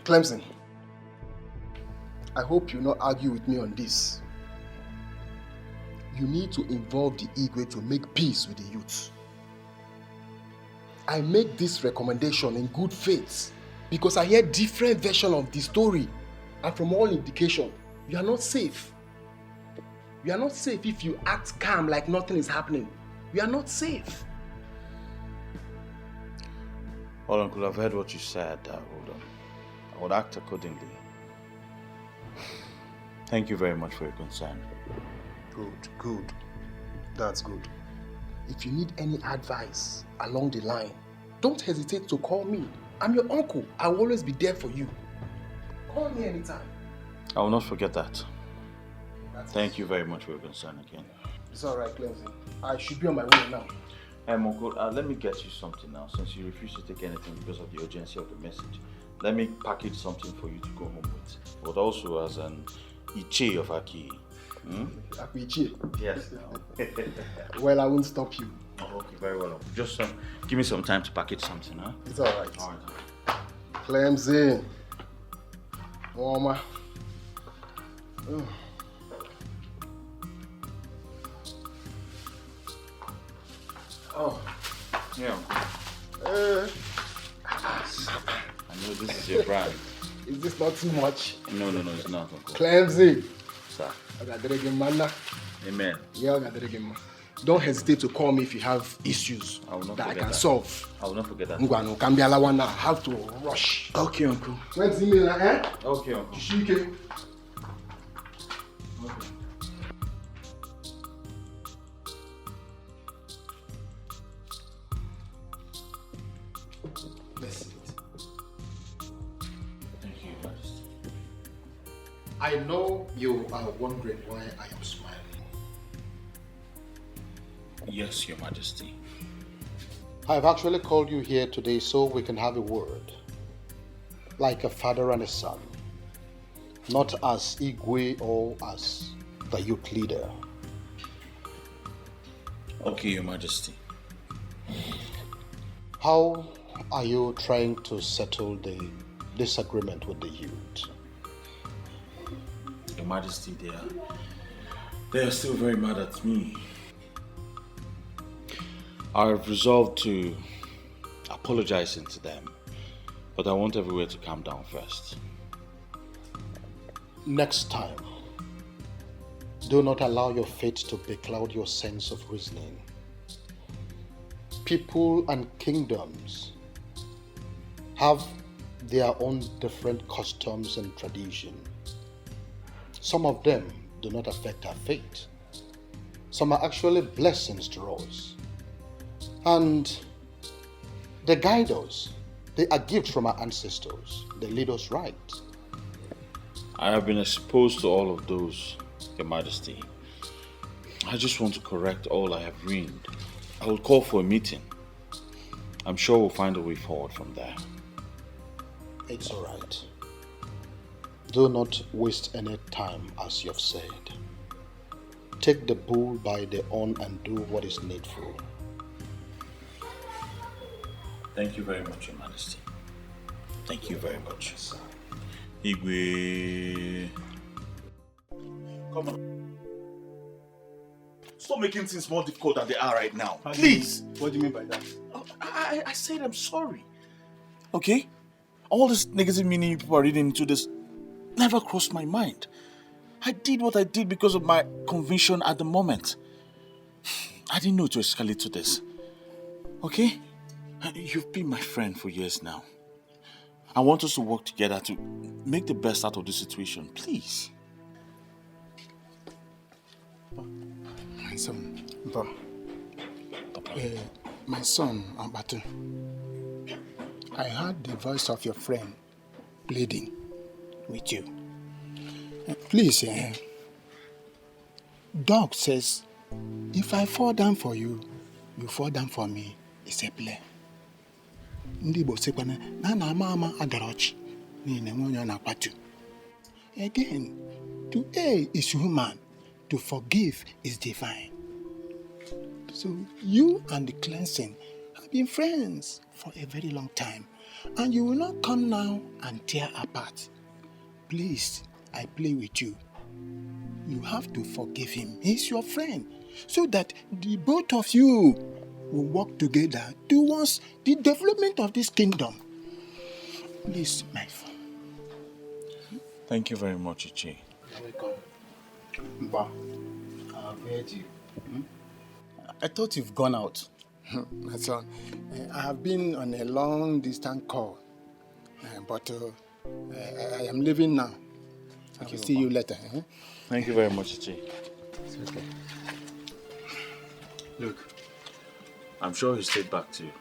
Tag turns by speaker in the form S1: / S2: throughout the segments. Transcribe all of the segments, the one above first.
S1: Clemson, I hope you not argue with me on this. You need to involve the Igwe to make peace with the youth. I make this recommendation in good faith because I hear different versions of the story, and from all indication, you are not safe. You are not safe if you act calm like nothing is happening. You are not safe.
S2: Well, Uncle, I've heard what you said. I would act accordingly. Thank you very much for your concern.
S1: Good. That's good. If you need any advice along the line, don't hesitate to call me. I'm your uncle. I will always be there for you. Call me anytime.
S2: I will not forget that. Thank you very much for your concern again.
S1: It's alright, Clemson. I should be on my way now.
S2: Uncle, let me get you something now, since you refuse to take anything because of the urgency of the message. Let me package something for you to go home with, but also as an Iche of Aguiyi.
S1: Iche?
S2: Yes.
S1: Well, I won't stop you.
S2: Oh, okay, very well. Just give me some time to package something, huh?
S1: It's alright.
S2: Alright.
S1: Clemson. Mama. Oh.
S2: Yeah.
S1: I
S2: know this is your brand.
S1: Is this not too much?
S2: No, it's not, Uncle.
S1: Clemson.
S2: Sir.
S1: Amen. Yeah, don't hesitate to call me if you have issues that I can solve.
S2: I will not forget that.
S1: I have to rush.
S2: Okay, Uncle.
S1: When's email, eh?
S2: Okay, Uncle.
S1: Okay. I know you are wondering why I am smiling.
S2: Yes, Your Majesty.
S3: I've actually called you here today so we can have a word. Like a father and a son. Not as Igwe or as the youth leader.
S2: Okay, Your Majesty.
S3: How are you trying to settle the disagreement with the youth?
S2: Your Majesty, they are still very mad at me. I have resolved to apologize to them, but I want everywhere to calm down first.
S3: Next time, do not allow your fate to becloud your sense of reasoning. People and kingdoms have their own different customs and traditions. Some of them do not affect our fate. Some are actually blessings to us. And they guide us. They are gifts from our ancestors. They lead us right.
S2: I have been exposed to all of those, Your Majesty. I just want to correct all I have ruined. I will call for a meeting. I'm sure we'll find a way forward from there.
S3: It's all right. Do not waste any time, as you have said. Take the bull by the horn and do what is needful.
S2: Thank you very much, Your Majesty. Thank you very much. Igwe.
S4: Come on. Stop making things more difficult than they are right now. Please.
S1: What do you mean by that?
S4: I said I'm sorry. Okay? All this negative meaning you people are reading into this never crossed my mind. I did what I did because of my conviction at the moment. I didn't know to escalate to this. Okay? You've been my friend for years now. I want us to work together to make the best out of this situation. Please.
S5: My son, my son, Ambatu, I heard the voice of your friend pleading with you. Please, Dog says, if I fall down for you, you fall down for me. It's a play. Again, to err is human, to forgive is divine. So you and the cleansing have been friends for a very long time. And you will not come now and tear apart. Please, I play with you. You have to forgive him. He's your friend. So that the both of you will work together towards the development of this kingdom. Please, my friend.
S2: Thank you very much, Ichi.
S5: Welcome. Mba, I've heard you. I thought you've gone out. My son, I have been on a long distance call, but I am leaving now. I will see you later.
S2: Thank you very much, Ichi.
S5: It's okay.
S2: Look, I'm sure he stayed back to you.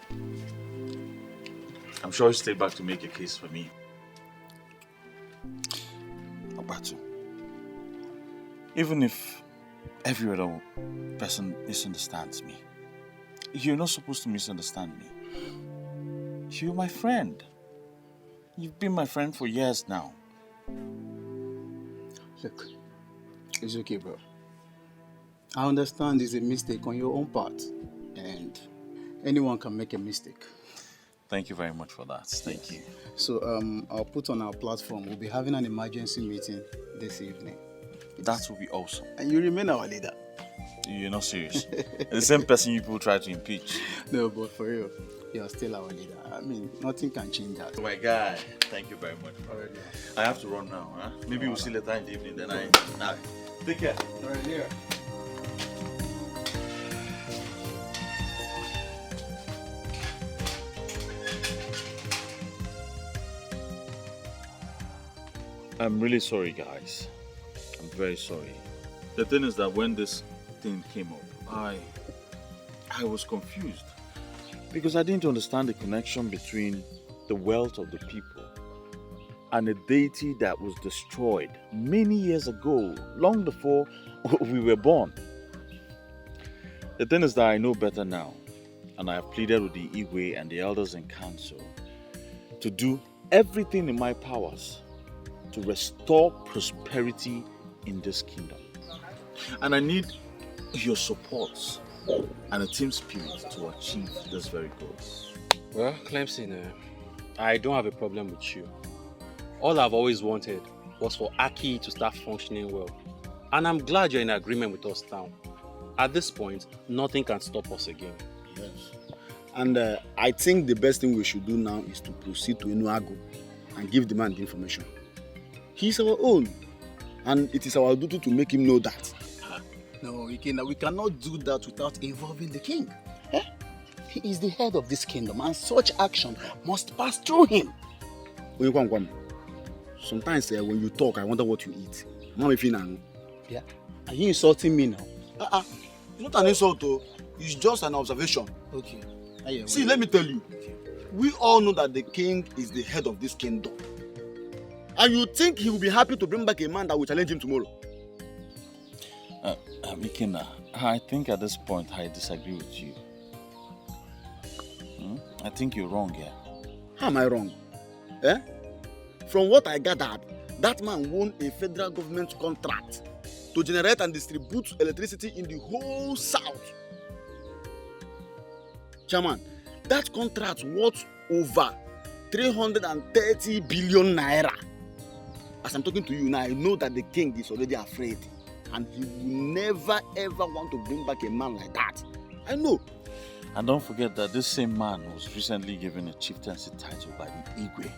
S2: I'm sure he stayed back to make a case for me.
S4: Obatu, even if every other person misunderstands me, you're not supposed to misunderstand me. You're my friend. You've been my friend for years now.
S6: Look, it's okay, bro. I understand it's a mistake on your own part, and anyone can make a mistake.
S4: Thank you very much for that. Thank you.
S6: So I'll put on our platform. We'll be having an emergency meeting this evening.
S4: That will be awesome.
S6: And you remain our leader.
S4: You're not serious. The same person you people try to impeach.
S6: No, but for real, you're still our leader. I mean, nothing can change that.
S2: Oh my guy, thank you very much. Already. I have to run now. Huh? Maybe we'll see later in the evening. Then take care.
S6: All right, here.
S2: I'm really sorry, guys. I'm very sorry. The thing is that when this thing came up, I was confused because I didn't understand the connection between the wealth of the people and a deity that was destroyed many years ago, long before we were born. The thing is that I know better now, and I have pleaded with the Igwe and the elders in council to do everything in my powers to restore prosperity in this kingdom. And I need your support and a team spirit to achieve this very goal.
S7: Well, Clemson, I don't have a problem with you. All I've always wanted was for Aguiyi to start functioning well. And I'm glad you're in agreement with us now. At this point, nothing can stop us again.
S6: Yes. And I think the best thing we should do now is to proceed to Enuagu and give the man the information. He's our own, and it is our duty to make him know that. No, we cannot do that without involving the king. Eh? He is the head of this kingdom, and such action must pass through him. Sometimes when you talk, I wonder what you eat. Yeah? Are you insulting me now?
S8: It's not an insult, though. It's just an observation.
S6: Okay.
S8: See, let me tell you. We all know that the king is the head of this kingdom. And you think he will be happy to bring back a man that will challenge him tomorrow?
S2: Mikina, I think at this point I disagree with you. I think you're wrong here.
S6: How am I wrong? Eh? From what I gathered, that man won a federal government contract to generate and distribute electricity in the whole south. Chairman, that contract worth over 330 billion naira. As I'm talking to you now, I know that the king is already afraid, and he will never ever want to bring back a man like that. I know.
S2: And don't forget that this same man was recently given a chieftaincy title by the Igwe.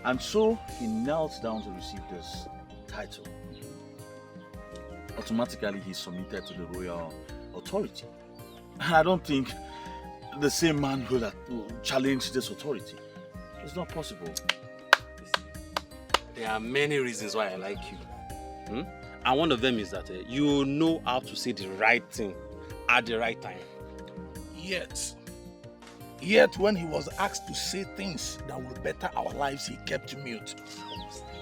S2: And so he knelt down to receive this title. Automatically he's submitted to the royal authority. And I don't think the same man will challenge this authority. It's not possible.
S7: There are many reasons why I like you. And one of them is that you know how to say the right thing at the right time.
S5: Yet when he was asked to say things that will better our lives, he kept mute.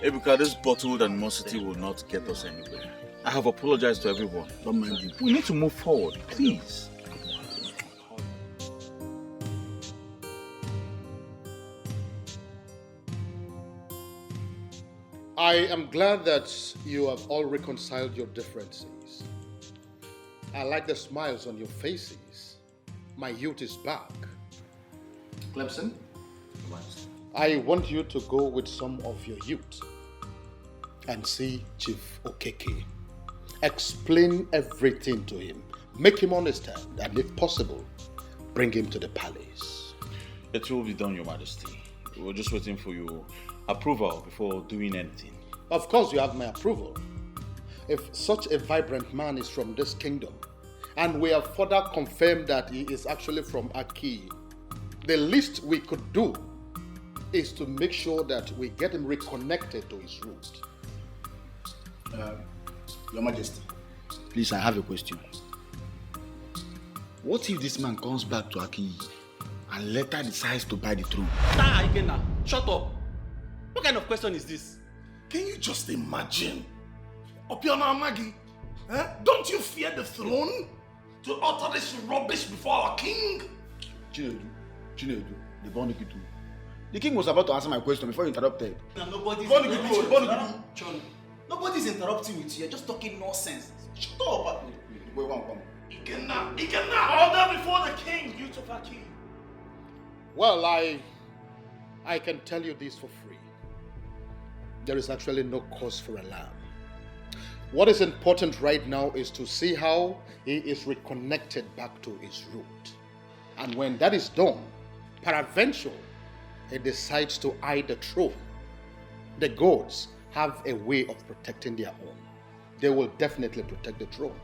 S2: Ebuka, this bottled animosity will not get us anywhere. I have apologized to everyone. Don't mind you. We need to move forward, please.
S3: I am glad that you have all reconciled your differences. I like the smiles on your faces. My youth is back.
S9: Clemson,
S3: I want you to go with some of your youth and see Chief Okeke. Explain everything to him. Make him understand, and if possible, bring him to the palace.
S2: It will be done, Your Majesty. We're just waiting for your approval before doing anything.
S3: Of course you have my approval. If such a vibrant man is from this kingdom, and we have further confirmed that he is actually from Aguiyi, the least we could do is to make sure that we get him reconnected to his root.
S8: Your Majesty, please, I have a question. What if this man comes back to Aguiyi and later decides to buy the throne?
S7: Nah, shut up. What kind of question is this?
S5: Can you just imagine? Opiona Amagi, don't you fear the throne? To utter this rubbish before our king?
S8: Chinedu, the Bonikitu. The king was about to answer my question before you interrupted.
S9: Nobody's interrupting with you. You're just talking nonsense. Shut up.
S5: He cannot order before the king, you to Aguiyi.
S3: Well, I can tell you this for free. There is actually no cause for alarm. What is important right now is to see how he is reconnected back to his root. And when that is done, peradventure, he decides to eye the throne. The gods have a way of protecting their own. They will definitely protect the throne.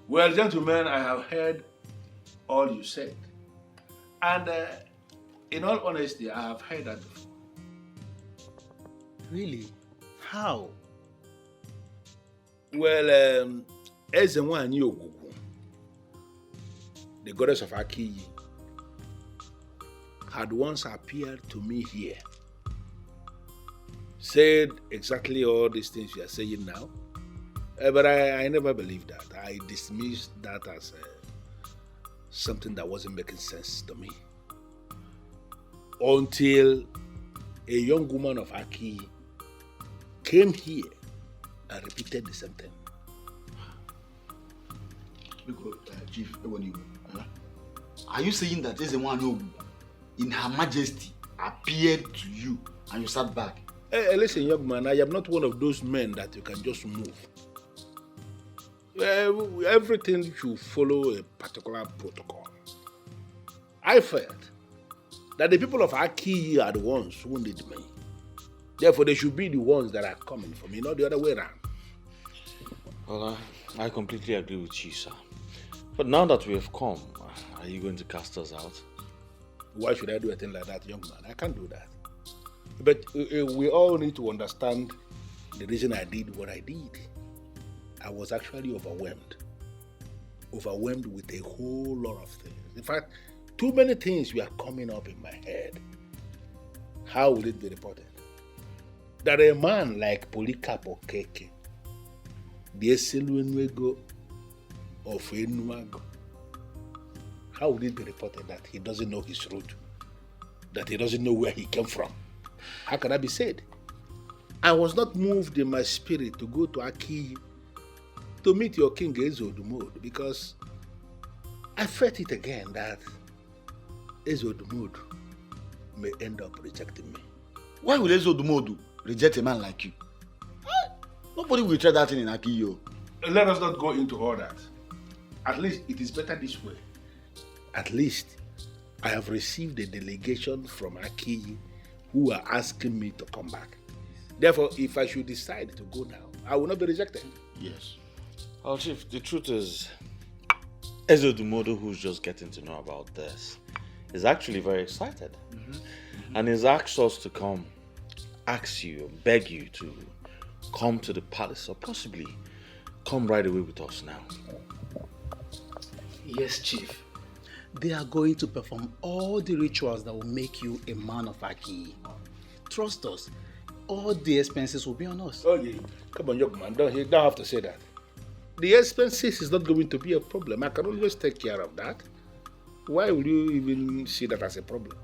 S5: Well, gentlemen, I have heard all you said. And in all honesty, I have heard that before.
S9: Really? How?
S5: Well, Ezenwani Ogugu, the goddess of Aguiyi, had once appeared to me here, said exactly all these things you are saying now, but I never believed that. I dismissed that as something that wasn't making sense to me. Until a young woman of Aguiyi came here and repeated the same thing.
S8: Chief, are you saying that Ezenwani in Her Majesty appeared to you and you sat back?
S5: Listen, young man, I am not one of those men that you can just move. Everything should follow a particular protocol. I felt that the people of Aguiyi are the ones who need me. Therefore, they should be the ones that are coming for me, not the other way around.
S2: Well, I completely agree with you, sir. But now that we have come, are you going to cast us out?
S5: Why should I do a thing like that, young man? I can't do that. But we all need to understand the reason I did what I did. I was actually overwhelmed. Overwhelmed with a whole lot of things. In fact, too many things were coming up in my head. How will it be reported? That a man like Polycarp Okeke, the Eseluenwego of Enuago, how would it be reported that he doesn't know his root? That he doesn't know where he came from? How can that be said? I was not moved in my spirit to go to Aguiyi to meet your king Ezodumod because I felt it again that Ezodumod may end up rejecting me.
S8: Why would Ezenwani reject a man like you? Nobody will try that thing in Aguiyi.
S5: Let us not go into all that. At least it is better this way. At least I have received a delegation from Aguiyi who are asking me to come back. Therefore, if I should decide to go now, I will not be rejected.
S8: Yes.
S2: Well, Chief, the truth is, Ezeodumodu, who's just getting to know about this, is actually very excited. And he's asked us to come, ask you, beg you to come to the palace, or possibly come right away with us now.
S9: Yes, Chief. They are going to perform all the rituals that will make you a man of Aguiyi. Trust us, all the expenses will be on us.
S5: Oh yeah, come on, young man, you don't have to say that. The expenses is not going to be a problem. I can always take care of that. Why will you even see that as a problem?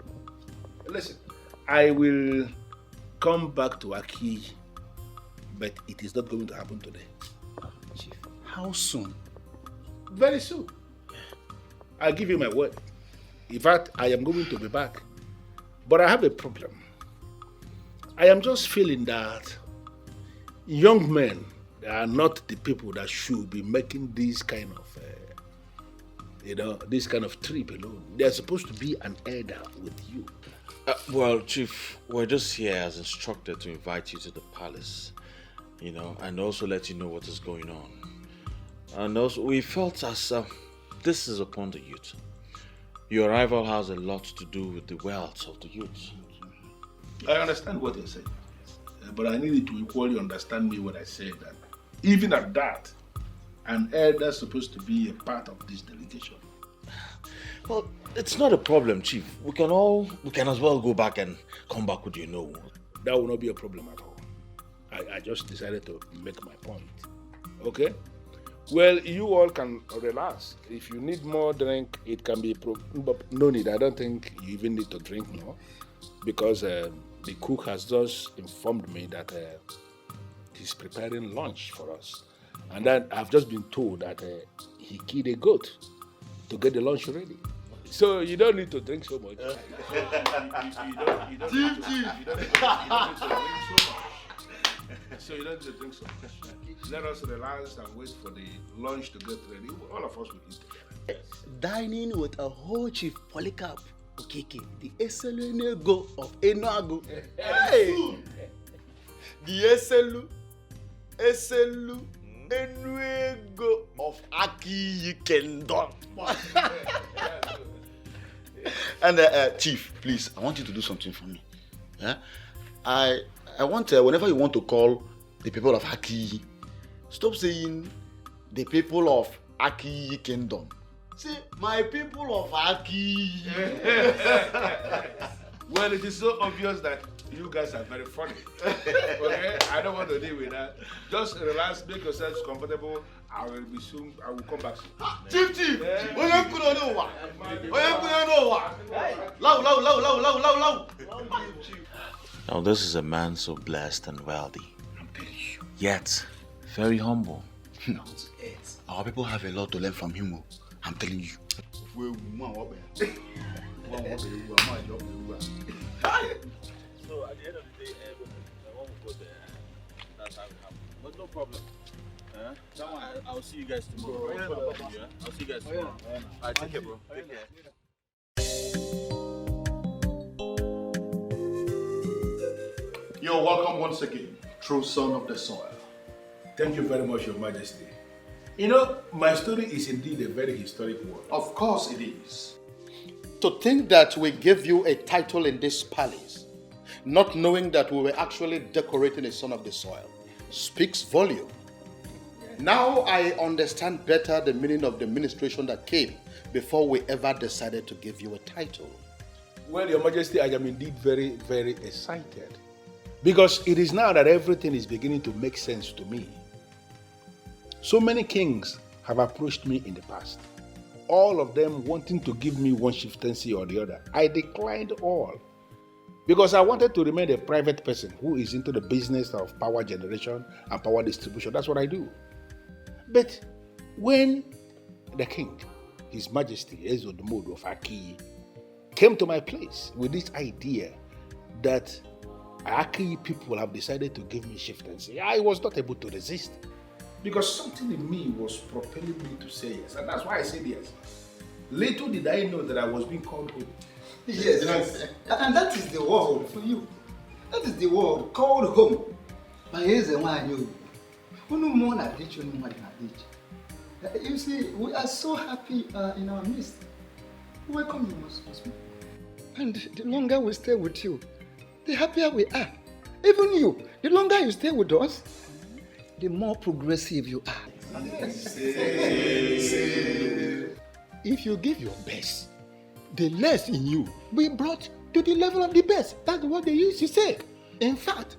S5: Listen, I will come back to Aguiyi, but it is not going to happen today.
S9: Chief, how soon?
S10: Very soon. I'll give you my word. In fact, I am going to be back. But I have a problem. I am just feeling that young men are not the people that should be making this kind of, this kind of trip alone. They are supposed to be an elder with you.
S2: Well, Chief, we're just here as instructed to invite you to the palace, and also let you know what is going on. And also, we felt as this is upon the youth. Your arrival has a lot to do with the wealth of the youth.
S10: I understand what you're saying, but I need you to equally understand me when I say that even at that, an elder is supposed to be a part of this delegation.
S2: Well, it's not a problem, Chief. We can as well go back and come back with
S10: That will not be a problem at all. I just decided to make my point. Okay? Well, you all can relax. If you need more drink, it can be but no need. I don't think you even need to drink more, because the cook has just informed me that he's preparing lunch for us. And then I've just been told that he killed a goat to get the lunch ready. So you don't need to drink so much. You don't need to drink so much. So you don't need to drink so much. Let us relax and wait for the lunch to get ready. All of us will eat together.
S9: Dining with a whole Chief Polycarp Okeke, the Eselunego of Enuagu. Hey!
S8: The Eselu Enuego of Aguiyi Kingdom. And Chief, please, I want you to do something for me. Yeah? I want, whenever you want to call the people of Aguiyi, stop saying the people of Aguiyi Kingdom. Say, my people of Aguiyi.
S10: Well, it is so obvious that you guys are very funny. Okay? I don't want to deal with that. Just relax, make yourselves comfortable. I will come back soon.
S8: Chief!
S2: Now, this is a man so blessed and wealthy, yet very humble.
S8: Our people have a lot to learn from him. I'm telling you.
S3: So at the end of the day, I won't go there. That's how it happens. But no problem. I'll see you guys tomorrow. I'll see you guys tomorrow. Alright, take care, bro. Take care.
S10: You're welcome once again, true son of the soil. Thank you very much, Your Majesty. My story is indeed a very historic one.
S3: Of course it is. To think that we gave you a title in this palace, not knowing that we were actually decorating a son of the soil, speaks volume. Now I understand better the meaning of the administration that came before we ever decided to give you a title.
S10: Well, Your Majesty, I am indeed very, very excited. Because it is now that everything is beginning to make sense to me. So many kings have approached me in the past, all of them wanting to give me one chieftaincy or the other. I declined all because I wanted to remain a private person who is into the business of power generation and power distribution. That's what I do. But when the king, His Majesty Ezodmodo of Aguiyi, came to my place with this idea that Aguiyi people have decided to give me chieftaincy, I was not able to resist. Because something in me was propelling me to say yes, and that's why I said yes. Little did I know that I was being called home.
S5: Yes, and that is the word for you. That is the word called home. You see, we are so happy in our midst. Welcome you, most. And the longer we stay with you, the happier we are. Even you, the longer you stay with us, the more progressive you are. If you give your best, the less in you will be brought to the level of the best. That's what they used to say. In fact,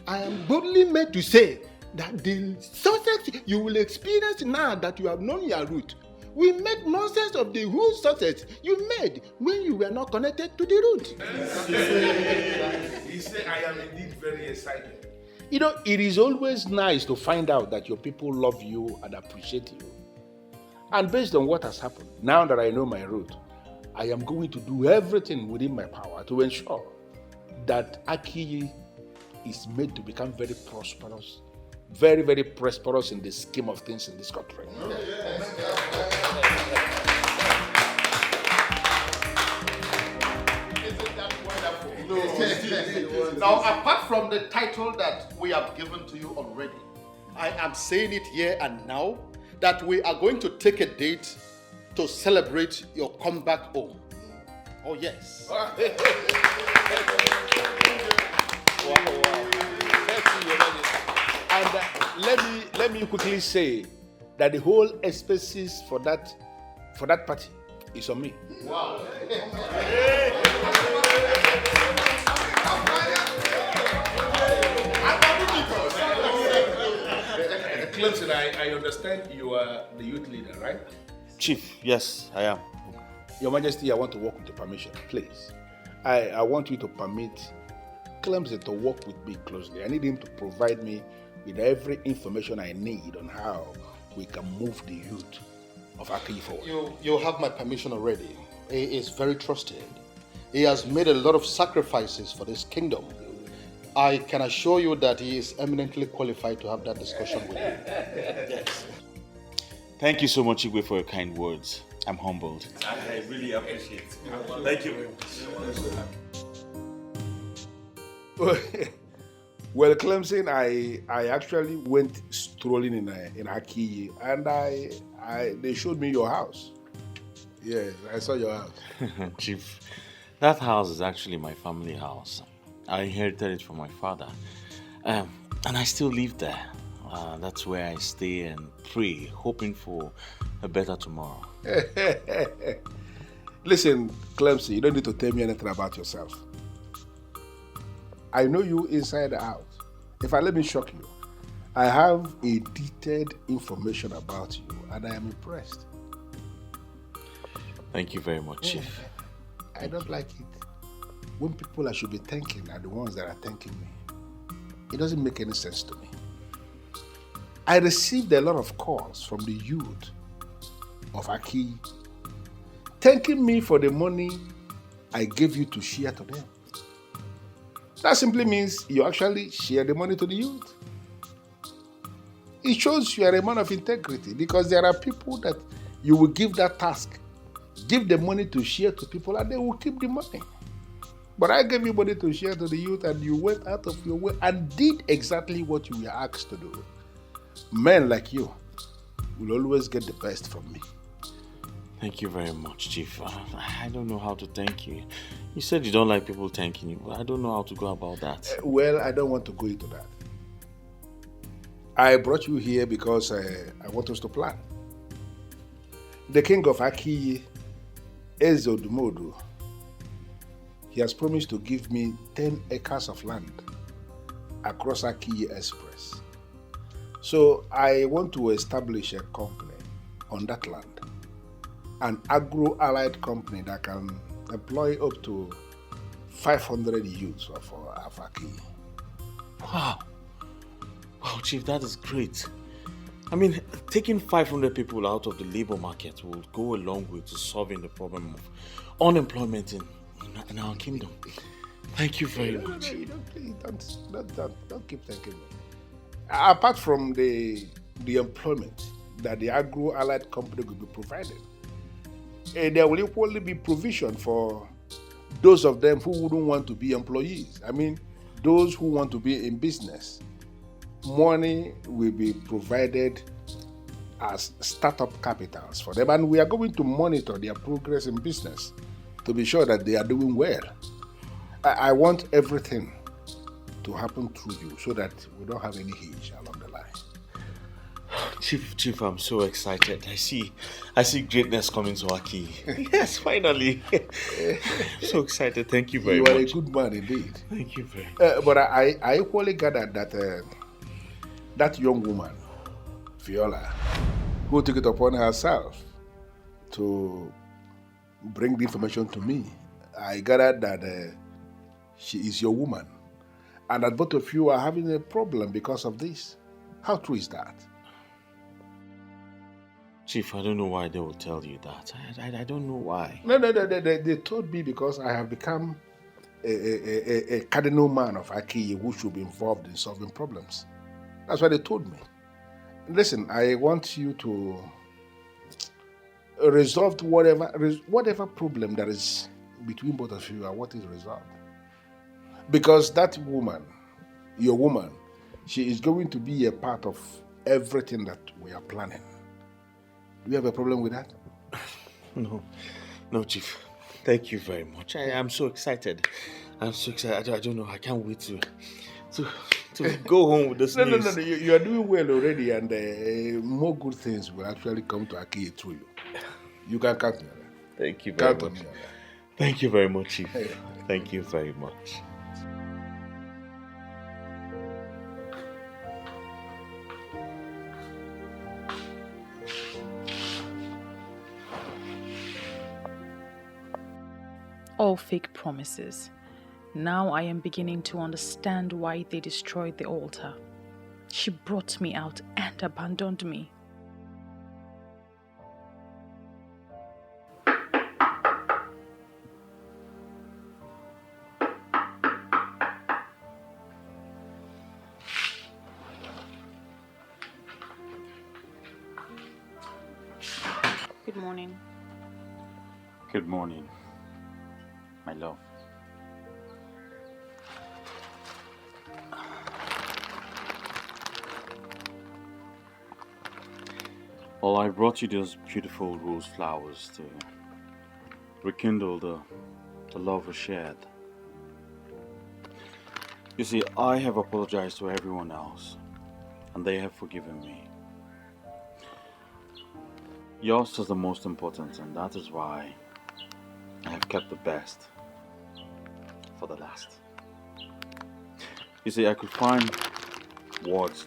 S5: I am boldly made to say that the success you will experience now that you have known your root will make nonsense of the whole success you made when you were not connected to the root.
S10: He said, I am indeed very excited. It is always nice to find out that your people love you and appreciate you. And based on what has happened, now that I know my route, I am going to do everything within my power to ensure that Aguiyi is made to become very prosperous, very, very prosperous in the scheme of things in this country.
S3: Now, apart from the title that we have given to you already, I am saying it here and now that we are going to take a date to celebrate your comeback home. Oh, yes.
S10: Wow. And let me quickly say that the whole expenses for that party is on me.
S3: Wow.
S10: Clemson, I understand you are the youth leader, right?
S2: Chief, yes, I am.
S10: Your Majesty, I want to work with your permission, please. I want you to permit Clemson to work with me closely. I need him to provide me with every information I need on how we can move the youth of Aguiyi forward.
S3: You have my permission already. He is very trusted. He has made a lot of sacrifices for this kingdom. I can assure you that he is eminently qualified to have that discussion with you. Yes.
S2: Thank you so much, Igwe, for your kind words. I'm humbled.
S4: I really appreciate it. Thank you very much.
S10: Well, Clemson, I actually went strolling in Aguiyi, and they showed me your house. Yes, I saw your house.
S2: Chief, that house is actually my family house. I inherited it from my father, and I still live there. That's where I stay and pray, hoping for a better tomorrow.
S10: Listen, Clemson, you don't need to tell me anything about yourself. I know you inside and out. If I let me shock you, I have a detailed information about you, and I am impressed.
S2: Thank you very much, Chief.
S10: I don't like it when people I should be thanking are the ones that are thanking me. It doesn't make any sense to me. I received a lot of calls from the youth of Aguiyi thanking me for the money I gave you to share to them. That simply means you actually share the money to the youth. It shows you are a man of integrity, because there are people that you will give that task, give the money to share to people, and they will keep the money. But I gave you money to share to the youth, and you went out of your way and did exactly what you were asked to do. Men like you will always get the best from me.
S2: Thank you very much, Chief. I don't know how to thank you. You said you don't like people thanking you, but I don't know how to go about that.
S10: Well, I don't want to go into that. I brought you here because I want us to plan. The king of Aguiyi, Ezodumodu, he has promised to give me 10 acres of land across Aguiyi Express. So I want to establish a company on that land, an agro-allied company that can employ up to 500 youths of Aguiyi.
S2: Wow. Wow, Chief, that is great. I mean, taking 500 people out of the labor market will go a long way to solving the problem of unemployment in our kingdom. Thank you very much.
S10: Don't keep thanking me. Apart from the employment that the agro-allied company will be providing, there will equally be provision for those of them who wouldn't want to be employees. I mean, those who want to be in business. Money will be provided as startup capitals for them, and we are going to monitor their progress in business to be sure that they are doing well. I want everything to happen through you so that we don't have any hitch along the line.
S2: Chief, I'm so excited. I see greatness coming to Aguiyi. Yes, finally. I'm so excited. Thank you very much.
S10: You are a good man indeed.
S2: Thank you very much.
S10: But I equally gathered that that young woman, Viola, who took it upon herself to bring the information to me, I gathered that she is your woman, and that both of you are having a problem because of this. How true is that?
S2: Chief, I don't know why they will tell you that. I don't know why.
S10: No, they told me because I have become a cardinal man of Aguiyi who should be involved in solving problems. That's what they told me. Listen, I want you to resolve whatever problem that is between both of you. I want it resolved. Because that woman, your woman, she is going to be a part of everything that we are planning. Do you have a problem with that?
S2: No, Chief. Thank you very much. I'm so excited. I'm so excited. I don't know. I can't wait to go home with this news.
S10: No. You are doing well already, and more good things will actually come to Aguiyi through you. You can count on that.
S2: Thank you very much.
S10: Count on me on that.
S2: Thank you very much, Chief.
S10: Hey.
S2: Thank you very much.
S11: All fake promises. Now I am beginning to understand why they destroyed the altar. She brought me out and abandoned me. Good morning.
S2: Good morning, my love. Well, I brought you those beautiful rose flowers to rekindle the love we shared. You see, I have apologized to everyone else, and they have forgiven me. Yours is the most important, and that is why I have kept the best for the last. You see, I could find words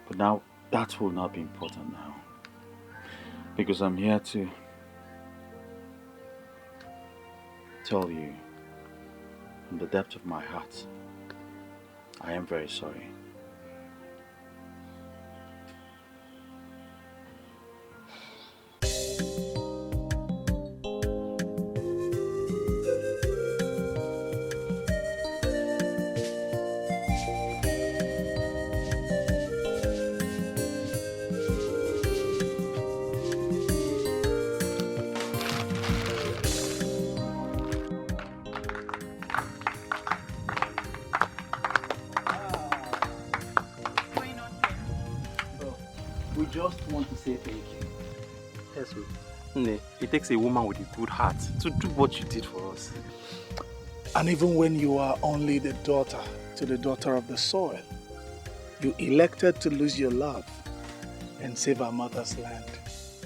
S2: but now that will not be important now. Because I'm here to tell you from the depth of my heart, I am very sorry.
S9: We just want to say thank you.
S7: Yes, it takes a woman with a good heart to do what you did for us.
S5: And even when you are only the daughter to the daughter of the soil, you elected to lose your love and save our mother's land.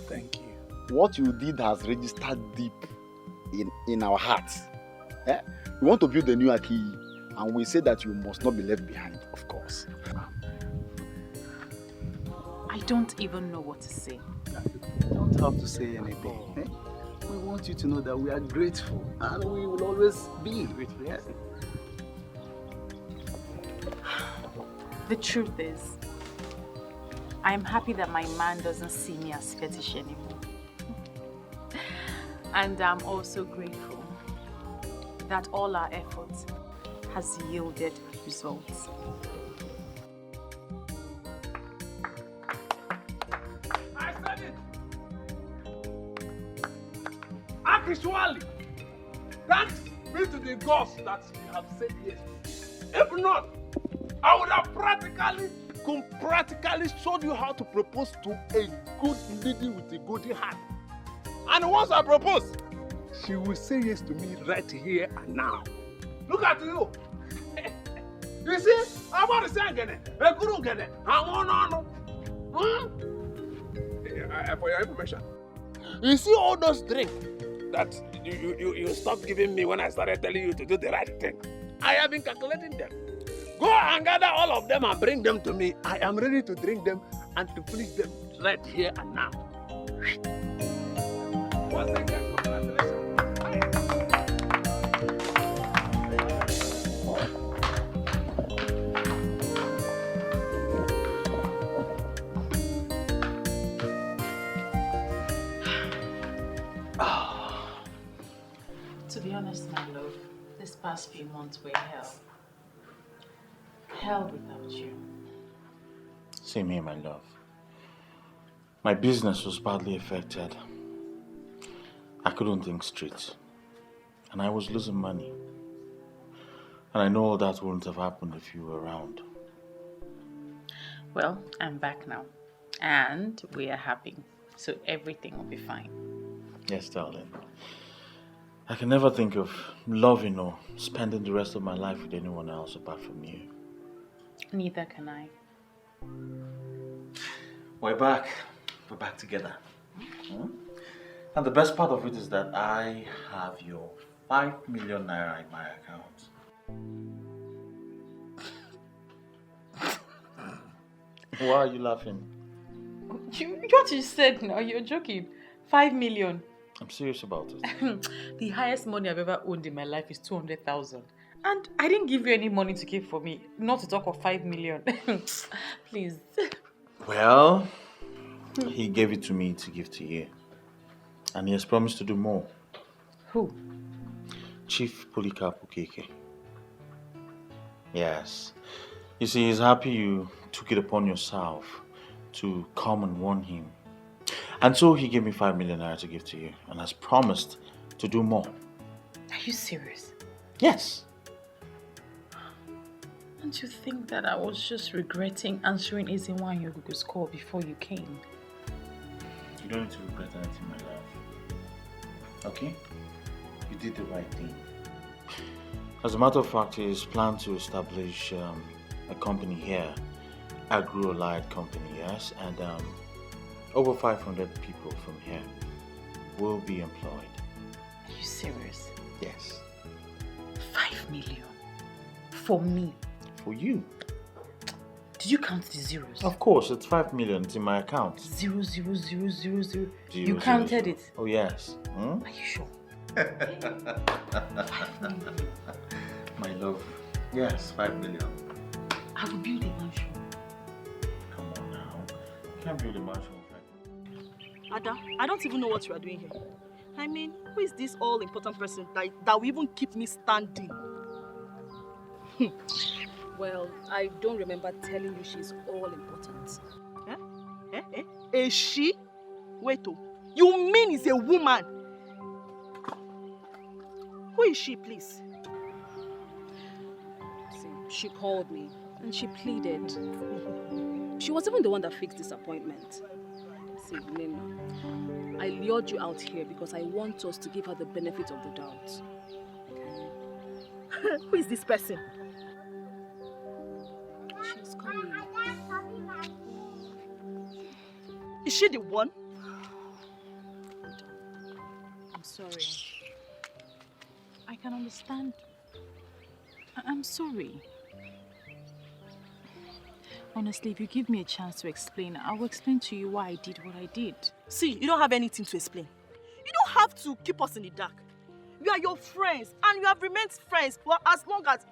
S5: Thank you.
S6: What you did has registered deep in our hearts. We want to build a new Aguiyi, and we say that you must not be left behind, of course.
S11: I don't even know what to say.
S9: You don't have to say anything. We want you to know that we are grateful, and we will always be grateful. Yes?
S11: The truth is, I am happy that my man doesn't see me as fetish anymore. And I'm also grateful that all our efforts has yielded results.
S12: I said it! Actually, thanks be to the gods that you have said yes. If not, I would have practically showed you how to propose to a good lady with a good heart. And once I propose, she will say yes to me right here and now. Look at you. You see, I'm about to say again, a guru again. For your information, you see all those drinks that you stopped giving me when I started telling you to do the right thing. I have been calculating them. Go and gather all of them and bring them to me. I am ready to drink them and to please them right here and now. Once again, congratulations.
S11: past few months were hell. Hell without you.
S2: Same here, my love. My business was badly affected. I couldn't think straight. And I was losing money. And I know all that wouldn't have happened if you were around.
S11: Well, I'm back now. And we are happy. So everything will be fine.
S2: Yes, darling. I can never think of loving or spending the rest of my life with anyone else apart from you.
S11: Neither can I.
S2: We're back. We're back together. And the best part of it is that I have your 5 million naira in my account. Why are you laughing?
S11: What you said now, you're joking. 5 million.
S2: I'm serious about it.
S11: The highest money I've ever owned in my life is 200,000. And I didn't give you any money to keep for me. Not to talk of 5 million. Please.
S2: Well, he gave it to me to give to you. And he has promised to do more.
S11: Who?
S2: Chief Polycarp Okeke. Yes. You see, he's happy you took it upon yourself to come and warn him. And so he gave me 5 million naira to give to you and has promised to do more.
S11: Are you serious?
S2: Yes.
S11: Don't you think that I was just regretting answering Ezinwa and Yogugu's call before you came?
S2: You don't need to regret anything, my love. Okay? You did the right thing. As a matter of fact, he's planned to establish a company here, Agro-Allied Company, yes? And over 500 people from here will be employed.
S11: Are you serious?
S2: Yes.
S11: 5 million? For me?
S2: For you.
S11: Did you count the zeros?
S2: Of course, it's 5 million. It's in my account.
S11: 0, 0, 0, 0, 0. You
S2: Zero,
S11: counted
S2: zero.
S11: it?
S2: Oh, yes.
S11: Are you sure? 5 million.
S2: My love. Yes, 5 million.
S11: I will build a mansion.
S2: Come on now. You can't build a mansion with 5 million.
S13: Ada, I don't even know what you are doing here. I mean, who is this all-important person that will even keep me standing?
S14: Well, I don't remember telling you she's all-important.
S13: Is she? Wait, you mean it's a woman? Who is she, please?
S14: See, she called me and she pleaded. She was even the one that fixed this appointment. See, Nina, I lured you out here because I want us to give her the benefit of the doubt.
S13: Okay. Who is this person?
S14: She's coming.
S13: Is she the one?
S11: I'm sorry. I can understand. I'm sorry. Honestly, if you give me a chance to explain, I will explain to you why I did what I did.
S13: See, you don't have anything to explain. You don't have to keep us in the dark. We are your friends, and you have remained friends for as long as...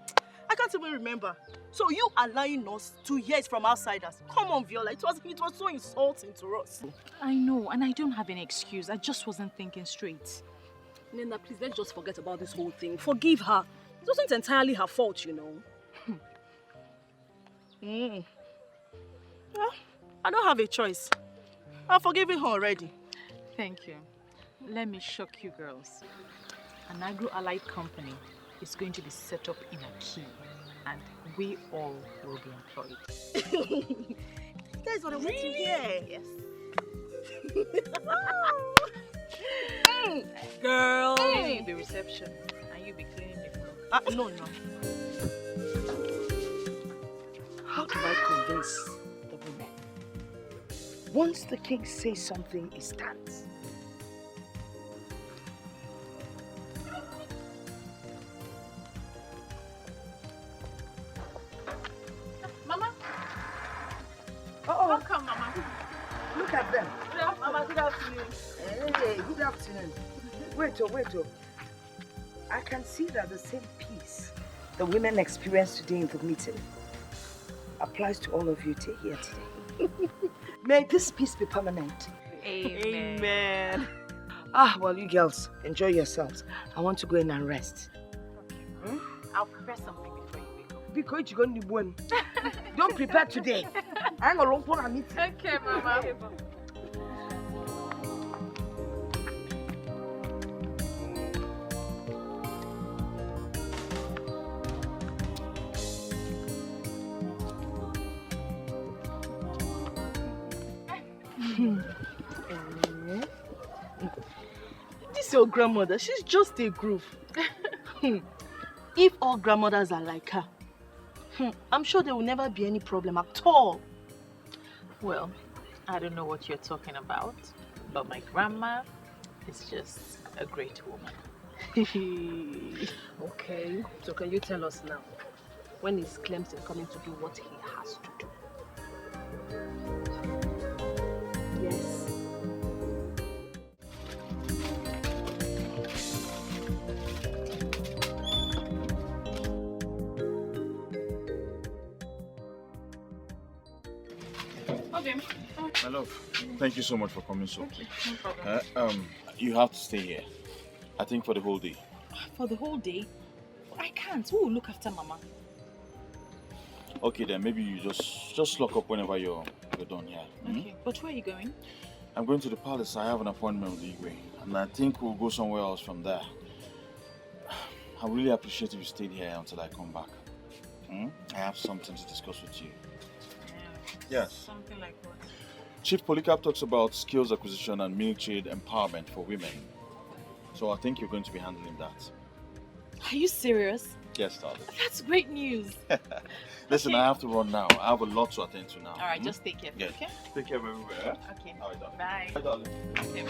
S13: I can't even remember. So you allowing us to hear it from outsiders. Come on, Viola. It was so insulting to us.
S11: I know, and I don't have any excuse. I just wasn't thinking straight.
S14: Nina, please, let's just forget about this whole thing. Forgive her. It wasn't entirely her fault, you know.
S13: Well, I don't have a choice. I've forgiven her already.
S11: Thank you. Let me shock you girls. An agro-allied company is going to be set up in Aguiyi, and we all will be employed.
S13: You guys want to wait to hear?
S11: Yes.
S13: Girl.
S11: Hey, the reception. And you be cleaning the floor.
S13: No. How do I convince the women? Once the king says something, it stands.
S11: Mama.
S15: Oh,
S11: come, Mama.
S15: look at them.
S13: Mama, good afternoon.
S15: Hey, good afternoon. Wait. I can see that the same peace the women experienced today in the meeting applies to all of you here today. May this peace be permanent.
S13: Amen.
S15: Well, you girls, enjoy yourselves. I want to go in and rest.
S11: Okay. I'll prepare something before you wake up.
S15: Because you're going to win. Don't prepare today. I'm going to long meeting.
S11: Okay, Mama.
S13: This your grandmother, she's just a groove. If all grandmothers are like her, I'm sure there will never be any problem at all.
S11: Well, I don't know what you're talking about, but my grandma is just a great woman.
S14: Okay, so can you tell us now, when is Clemson coming to do what he has to do?
S13: Yes.
S11: Okay.
S2: My love, thank you so much for coming so
S11: Okay, no problem.
S2: You have to stay here. I think for the whole day.
S11: For the whole day? I can't. Who will look after Mama?
S2: Okay then, maybe you just lock up whenever you're done here.
S11: Okay, but where are you going?
S2: I'm going to the palace. I have an appointment with Igwe, and I think we'll go somewhere else from there. I really appreciate if you stayed here until I come back. I have something to discuss with you. Yes.
S11: Something like what?
S2: Chief Polycarp talks about skills acquisition and military empowerment for women. So I think you're going to be handling that.
S11: Are you serious?
S2: Yes, darling.
S11: That's great news.
S2: Listen,
S11: Okay.
S2: I have to run now. I have a lot to attend to now.
S11: All right, just take care.
S2: Yes.
S11: Okay?
S2: Take care everywhere.
S11: Okay.
S2: All right, darling.
S11: Bye.
S2: Bye, darling.
S11: Okay.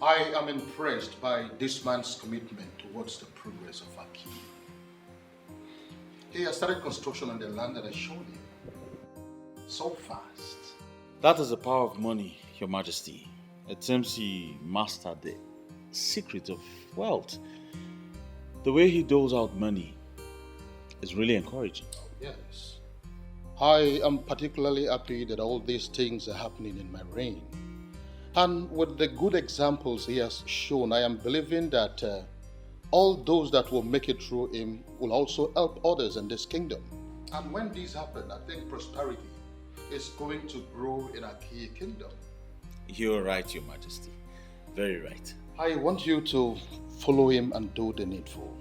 S3: I am impressed by this man's commitment towards the progress of Aguiyi. He has started construction on the land that I showed him. So fast.
S2: That is the power of money, Your Majesty. It seems he mastered the secret of wealth. The way he doles out money is really encouraging.
S3: Yes. I am particularly happy that all these things are happening in my reign. And with the good examples he has shown, I am believing that all those that will make it through him will also help others in this kingdom. And when these happen, I think prosperity is going to grow in Aguiyi kingdom.
S2: You're right, Your Majesty. Very right.
S3: I want you to follow him and do the needful.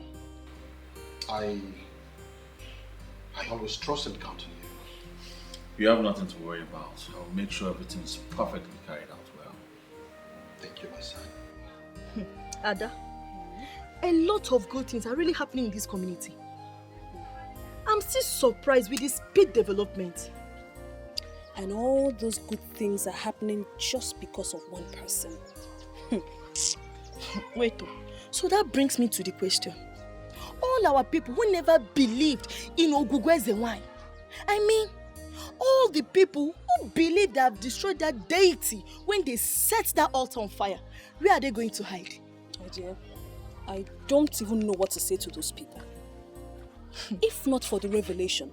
S3: I always trust and count on you.
S2: You have nothing to worry about. I'll make sure everything is perfectly carried out well.
S3: Thank you, my son.
S13: Ada, a lot of good things are really happening in this community. I'm still surprised with the speed development.
S14: And all those good things are happening just because of one person.
S13: Wait, so that brings me to the question. All our people who never believed in Ogugweze wine. I mean, all the people who believe they have destroyed that deity when they set that altar on fire, where are they going to hide?
S14: Oh dear, I don't even know what to say to those people. If not for the revelation,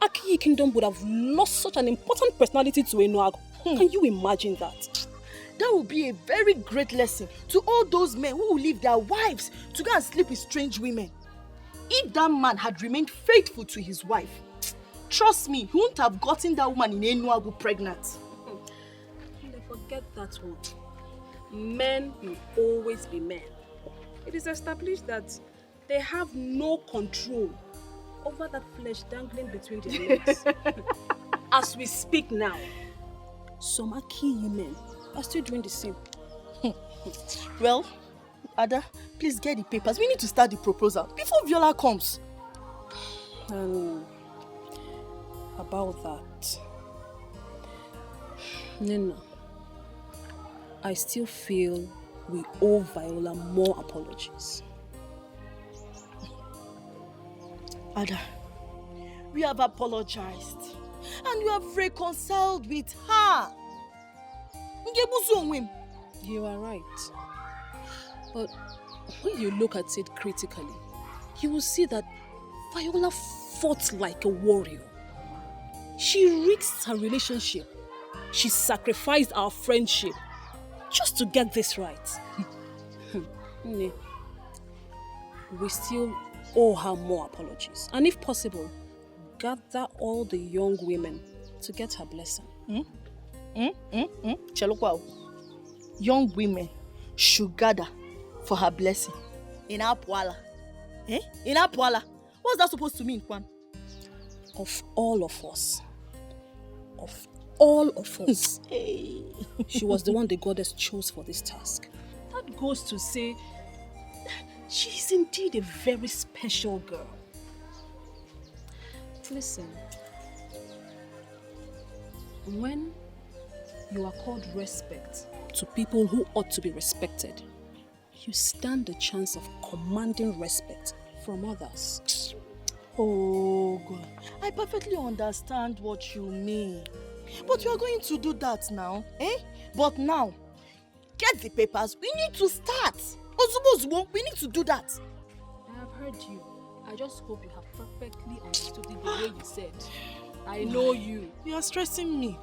S14: Aguiyi Kingdom would have lost such an important personality to Enuago. Can you imagine that?
S13: That would be a very great lesson to all those men who will leave their wives to go and sleep with strange women. If that man had remained faithful to his wife, trust me, he wouldn't have gotten that woman in Enuago pregnant.
S14: Forget that one. Men will always be men. It is established that they have no control over that flesh dangling between their legs. As we speak now, some Aguiyi men are still doing the same.
S13: Well, Ada, please get the papers. We need to start the proposal before Viola comes.
S14: About that, Nina, I still feel we owe Viola more apologies.
S13: Ada, we have apologized and you have reconciled with her.
S14: You are right. But when you look at it critically, you will see that Viola fought like a warrior. She risked her relationship. She sacrificed our friendship just to get this right. We still owe her more apologies. And if possible, gather all the young women to get her blessing.
S13: Chelukwa, young women should gather for her blessing. In Apwala. In Apwala. What's that supposed to mean, Kwan?
S14: Of all of us. Of all of us. She was the one the goddess chose for this task. That goes to say, she's indeed a very special girl. Listen, when you are called respect to people who ought to be respected, you stand the chance of commanding respect from others.
S13: Oh God, I perfectly understand what you mean. But you are going to do that now, eh? But now, get the papers, we need to start. Ozubo, we need to do that.
S14: I have heard you. I just hope you have perfectly understood it the way you said. I know you.
S13: You are stressing me.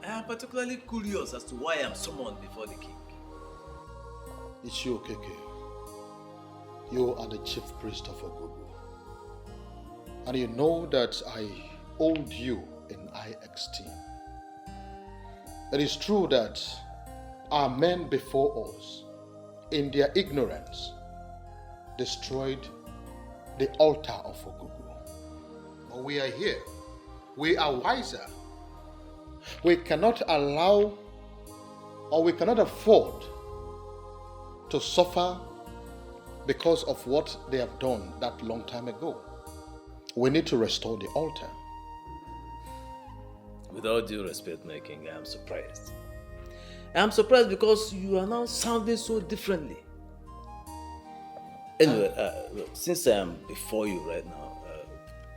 S16: I am particularly curious as to why I am summoned before the king.
S3: It's you, Okeke. You are the chief priest of Ogugu. And you know that I hold you in high esteem. It is true that our men before us, in their ignorance, destroyed the altar of Ogugu. But we are here. We are wiser. We cannot allow, or we cannot afford to suffer because of what they have done that long time ago. We need to restore the altar.
S16: With all due respect, my king, I am surprised. I am surprised because you are now sounding so differently. Anyway, since I am before you right now,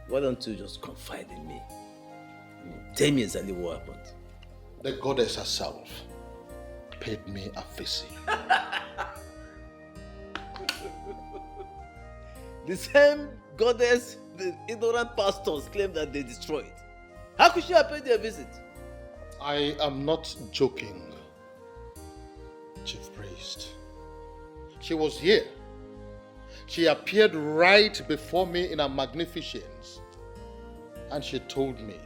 S16: why don't you just confide in me? Tell me exactly what happened.
S3: The goddess herself paid me a visit.
S16: The same goddess the ignorant pastors claim that they destroyed. How could she have paid their visit?
S3: I am not joking, Chief Priest. She was here. She appeared right before me in her magnificence. And she told me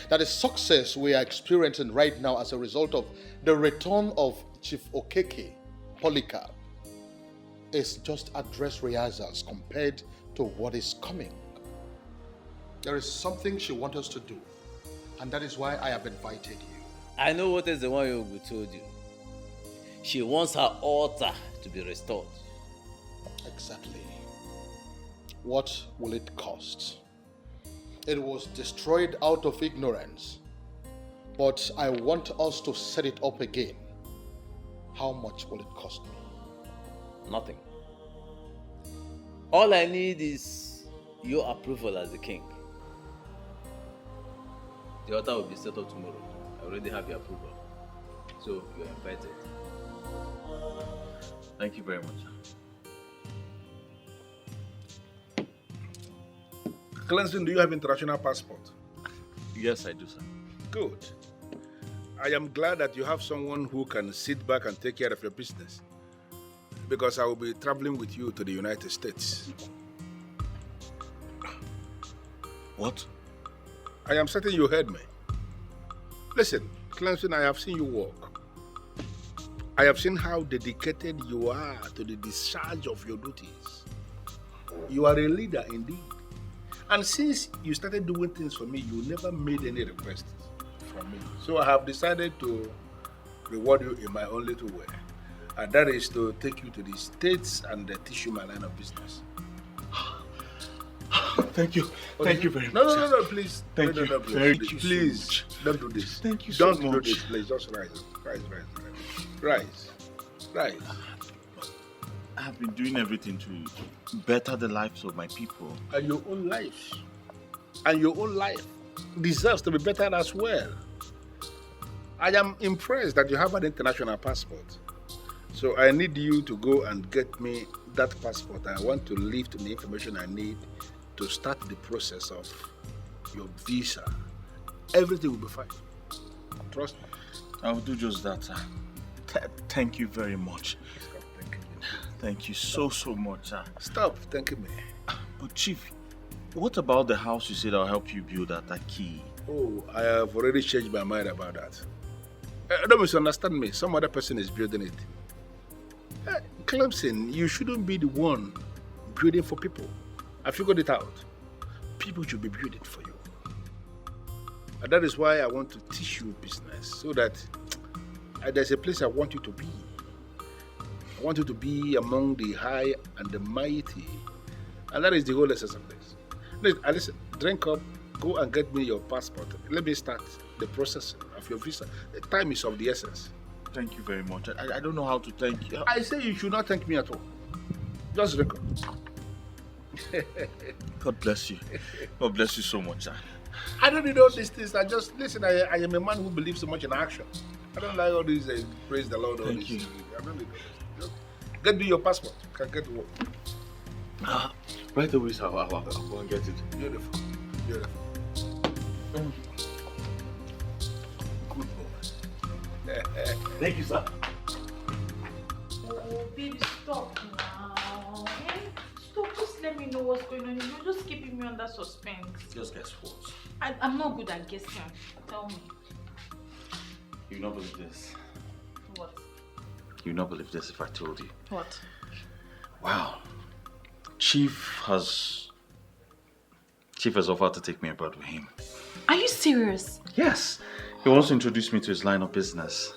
S3: that the success we are experiencing right now as a result of the return of Chief Okeke Polycarp is just a dress rehearsals compared to what is coming. There is something she wants us to do, and that is why I have invited you.
S16: I know what is the one Yogu told you. She wants her altar to be restored.
S3: Exactly. What will it cost? It was destroyed out of ignorance, but I want us to set it up again. How much will it cost me?
S16: Nothing. All I need is your approval as the king. The altar will be set up tomorrow. I already have your approval. So you're invited.
S2: Thank you very much.
S10: Cleansing, do you have international passport?
S2: Yes, I do, sir.
S10: Good. I am glad that you have someone who can sit back and take care of your business. Because I will be traveling with you to the United States.
S2: What?
S10: I am certain you heard me. Listen, Clemson, I have seen you work. I have seen how dedicated you are to the discharge of your duties. You are a leader indeed. And since you started doing things for me, you never made any requests from me. So I have decided to reward you in my own little way. And that is to take you to the States and teach you my line of business.
S4: Thank you. Thank you very much.
S10: No, please.
S4: Thank you. Thank you.
S10: Please, don't do this.
S4: Thank you so much.
S10: Don't do this, please. Just rise. Rise.
S2: I have been doing everything to better the lives of my people.
S10: And your own life. And your own life deserves to be better as well. I am impressed that you have an international passport. So I need you to go and get me that passport. I want to lift the information I need to start the process of your visa, everything will be fine. Trust me.
S4: I will do just that, sir. Thank you very much. Thank you so much, sir.
S10: Stop thanking me.
S4: But Chief, what about the house you said I'll help you build at Aguiyi?
S10: Oh, I have already changed my mind about that. Don't misunderstand me. Some other person is building it. Clemson, you shouldn't be the one building for people. I figured it out. People should be building for you. And that is why I want to teach you business, so that there's a place I want you to be. I want you to be among the high and the mighty. And that is the whole essence of this. Listen, drink up, go and get me your passport. Let me start the process of your visa. The time is of the essence.
S4: Thank you very much. I don't know how to thank you.
S10: I say you should not thank me at all. Just drink up.
S4: God bless you. God bless you so much, sir.
S10: I don't need all these things. I am a man who believes so much in action. I don't like all these praise the Lord.
S4: Thank you.
S10: I don't need all this. Just get me your passport. Can get to work.
S2: Right away, sir. I'll go and get it.
S10: Beautiful. Beautiful. Good boy.
S2: Thank you, sir.
S11: Oh, baby, stop now. Okay? Stop. Just let me know what's going on. You're just keeping me under suspense.
S2: Just guess what?
S11: I'm not good at guessing. Tell me.
S2: You not believe this.
S11: What?
S2: You not believe this if I told you.
S11: What?
S2: Wow. Chief has offered to take me abroad with him.
S11: Are you serious?
S2: Yes. He wants to introduce me to his line of business.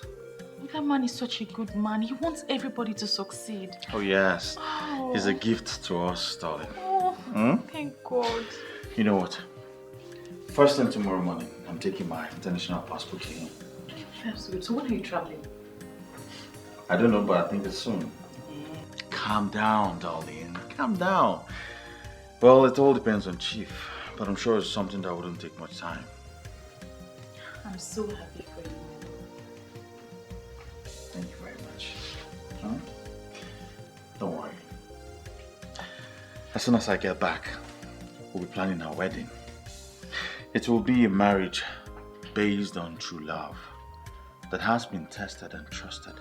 S11: That man is such a good man. He wants everybody to succeed.
S2: Oh yes.
S11: Oh.
S2: He's a gift to us, darling.
S11: Oh, thank God.
S2: You know what? First thing tomorrow morning, I'm taking my international passport here.
S11: That's good. So when are you traveling?
S2: I don't know, but I think it's soon. Calm down, darling. Calm down. Well, it all depends on Chief, but I'm sure it's something that wouldn't take much time.
S11: I'm so happy for you.
S2: Thank you very much. Huh? Don't worry. As soon as I get back, we'll be planning our wedding. It will be a marriage based on true love that has been tested and trusted.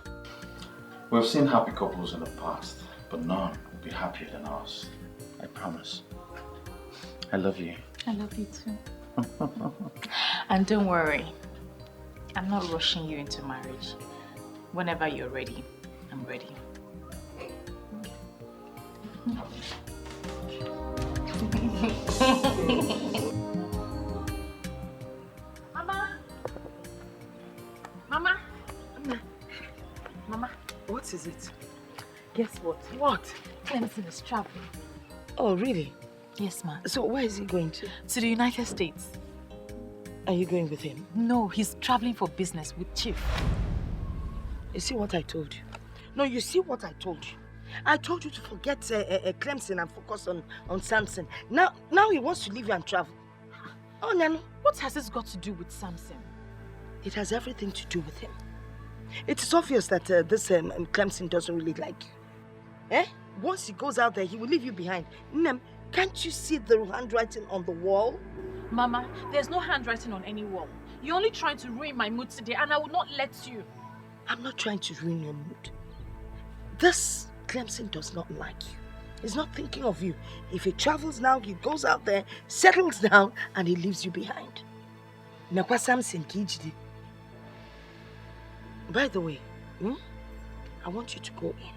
S2: We've seen happy couples in the past, but none will be happier than us. I promise. I love you.
S11: I love you too. And don't worry, I'm not rushing you into marriage. Whenever you're ready, I'm ready. Mama! Mama! Mama!
S15: What is it?
S11: Guess what?
S15: What?
S11: Clemson is traveling.
S15: Oh, really?
S11: Yes, ma.
S15: So where is he going to?
S11: To the United States.
S15: Are you going with him?
S11: No, he's traveling for business with Chief.
S15: You see what I told you? No, you see what I told you? I told you to forget Clemson and focus on Samson. Now he wants to leave you and travel. Oh, Nano.
S11: What has this got to do with Samson?
S15: It has everything to do with him. It is obvious that this Clemson doesn't really like you. Eh? Once he goes out there, he will leave you behind. Nem, can't you see the handwriting on the wall?
S11: Mama, there's no handwriting on any wall. You're only trying to ruin my mood today, and I will not let you.
S15: I'm not trying to ruin your mood. This Clemson does not like you. He's not thinking of you. If he travels now, he goes out there, settles down, and he leaves you behind. Nakwa Samson Kijidi. By the way, I want you to go in.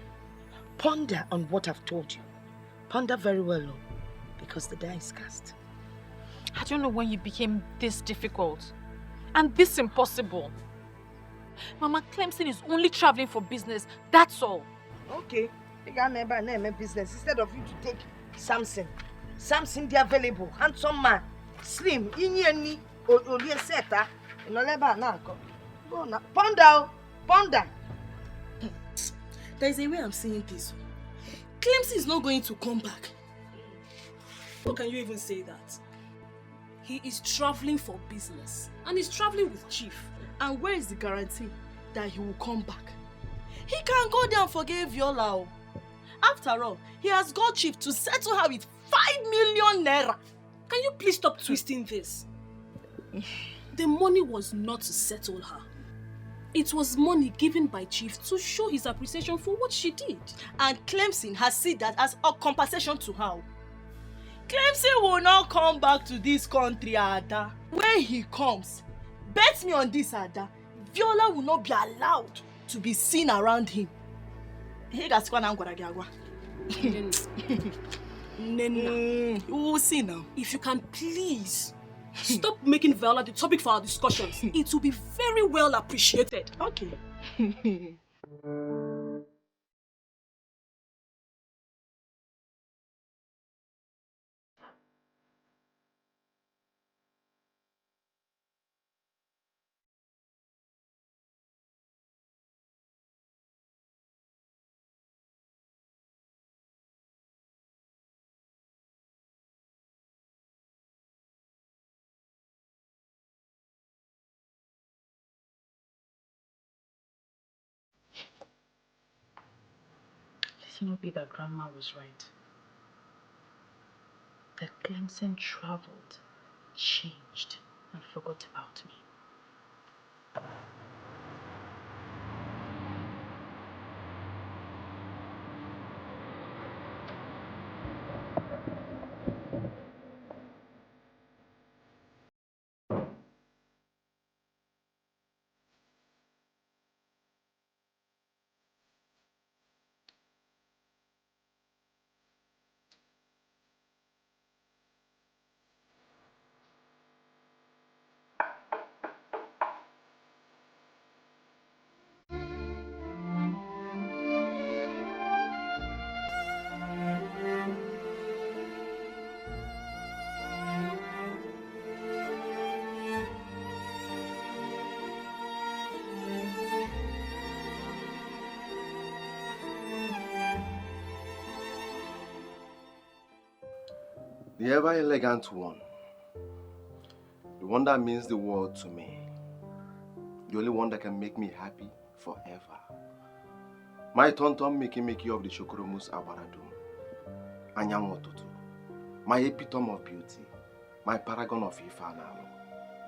S15: Ponder on what I've told you. Ponder very well, because the die is cast.
S11: I don't know when you became this difficult and this impossible. Mama, Clemson is only traveling for business, that's all.
S15: Okay, you got never name business instead of you to take Samson. Samson, the available, handsome man, slim, inyeni, olieseta, inoleba nanko. Go na, ponder.
S13: There is a way I'm seeing this. Clemson is not going to come back. How can you even say that? He is traveling for business and he's traveling with Chief. And where is the guarantee that he will come back? He can't go there and forgive Viola. After all, he has got Chief to settle her with 5 million naira.
S14: Can you please stop twisting this? The money was not to settle her. It was money given by Chief to show his appreciation for what she did.
S13: And Clemson has seen that as a compensation to her. Clemson will not come back to this country, Ada. When he comes, bet me on this, Ada, Viola will not be allowed to be seen around him. We will see now.
S14: If you can please stop making Viola the topic for our discussions, it will be very well appreciated.
S13: Okay.
S11: Let it be that Grandma was right. That Clemson traveled, changed, and forgot about me.
S1: The ever elegant one. The one that means the world to me. The only one that can make me happy forever. My tonto making of the Shokoromus Abaradum. Anyamototo. My epitome of beauty. My paragon of Ifanalo.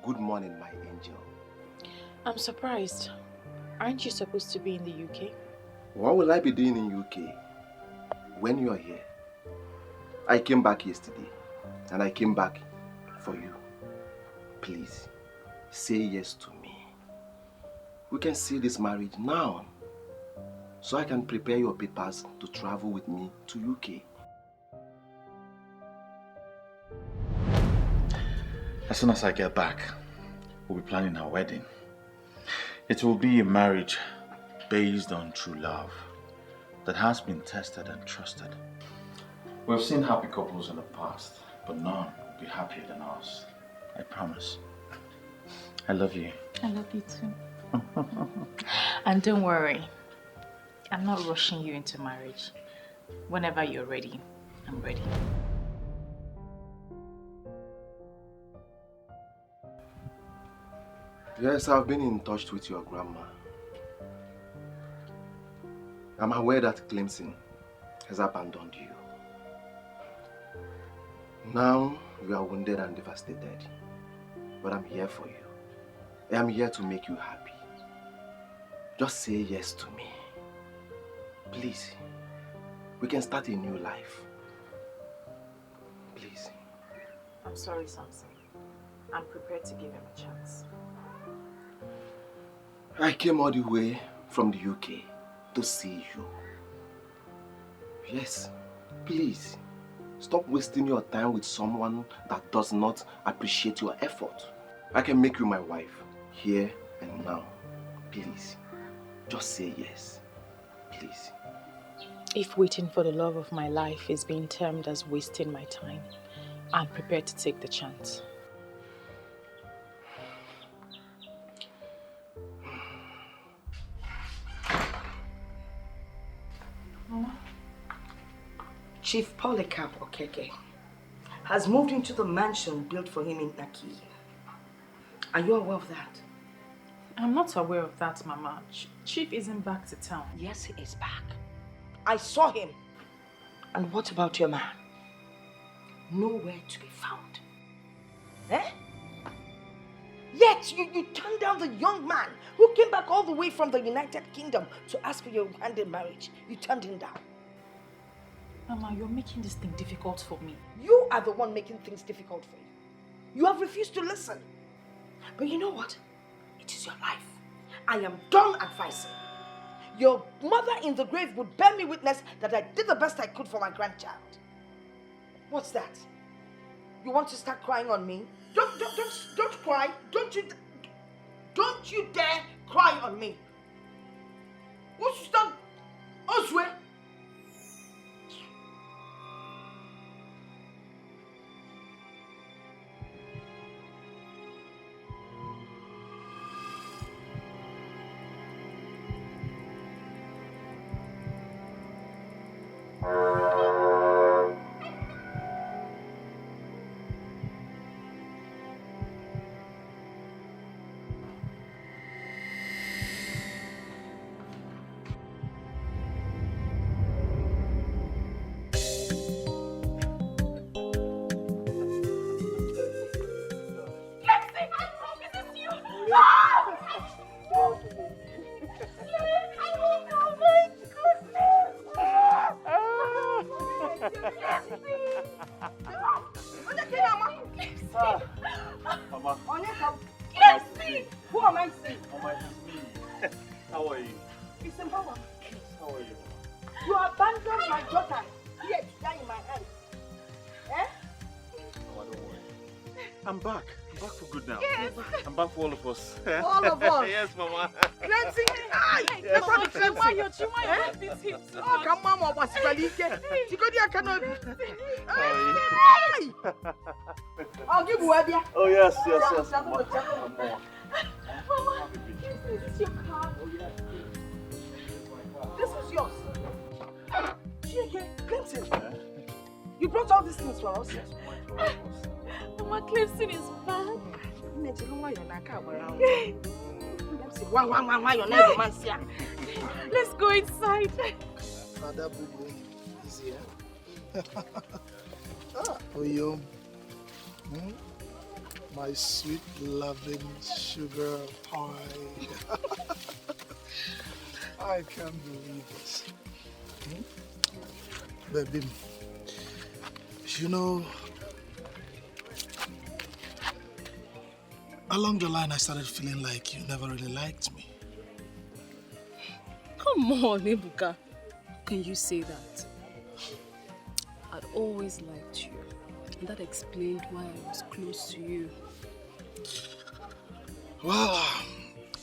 S1: Good morning, my angel.
S11: I'm surprised. Aren't you supposed to be in the UK?
S1: What will I be doing in UK when you are here? I came back yesterday. And I came back for you. Please, say yes to me. We can see this marriage now. So I can prepare your papers to travel with me to UK.
S2: As soon as I get back, we'll be planning our wedding. It will be a marriage based on true love that has been tested and trusted. We've seen happy couples in the past, but none will be happier than us. I promise. I love you.
S11: I love you too. And don't worry, I'm not rushing you into marriage. Whenever you're ready, I'm ready.
S1: Yes, I've been in touch with your grandma. I'm aware that Clemson has abandoned you. Now you are wounded and devastated, but I'm here for you. I am here to make you happy. Just say yes to me. Please, we can start a new life. Please.
S11: I'm sorry, Samson. I'm prepared to give him a chance.
S1: I came all the way from the UK to see you. Yes, please. Stop wasting your time with someone that does not appreciate your effort. I can make you my wife, here and now. Please, just say yes. Please.
S11: If waiting for the love of my life is being termed as wasting my time, I'm prepared to take the chance.
S15: Chief Polycarp Okeke has moved into the mansion built for him in Aguiyi. Are you aware of that?
S11: I'm not aware of that, Mama. Chief isn't back to town.
S15: Yes, he is back. I saw him. And what about your man? nowhere to be found. Eh? Yet you turned down the young man who came back all the way from the United Kingdom to ask for your hand in marriage. You turned him down.
S11: Mama, you're making this thing difficult for me.
S15: You are the one making things difficult for you. You have refused to listen. But you know what? It is your life. I am done advising. Your mother in the grave would bear me witness that I did the best I could for my grandchild. What's that? You want to start crying on me? Don't cry. Don't you dare cry on me. What's that? Oswe?
S2: For all of us.
S15: All of us?
S2: Yes, Mama.
S15: Cleansing the eye.
S2: Yes.
S15: Oh, come on, Mama. I'll give you a beer.
S2: Oh, yes.
S11: Mama, this is your car.
S2: Oh, yes.
S15: This is yours. Clemson, you brought all these things for us?
S2: Yes,
S11: Mama, Clemson is back. Let's go inside.
S5: Father Bubu is here. Oyo, my sweet, loving sugar pie. I can't believe this. Baby, you know, along the line, I started feeling like you never really liked me.
S14: Come on, Ebuka. How can you say that? I'd always liked you, and that explained why I was close to you.
S5: Well,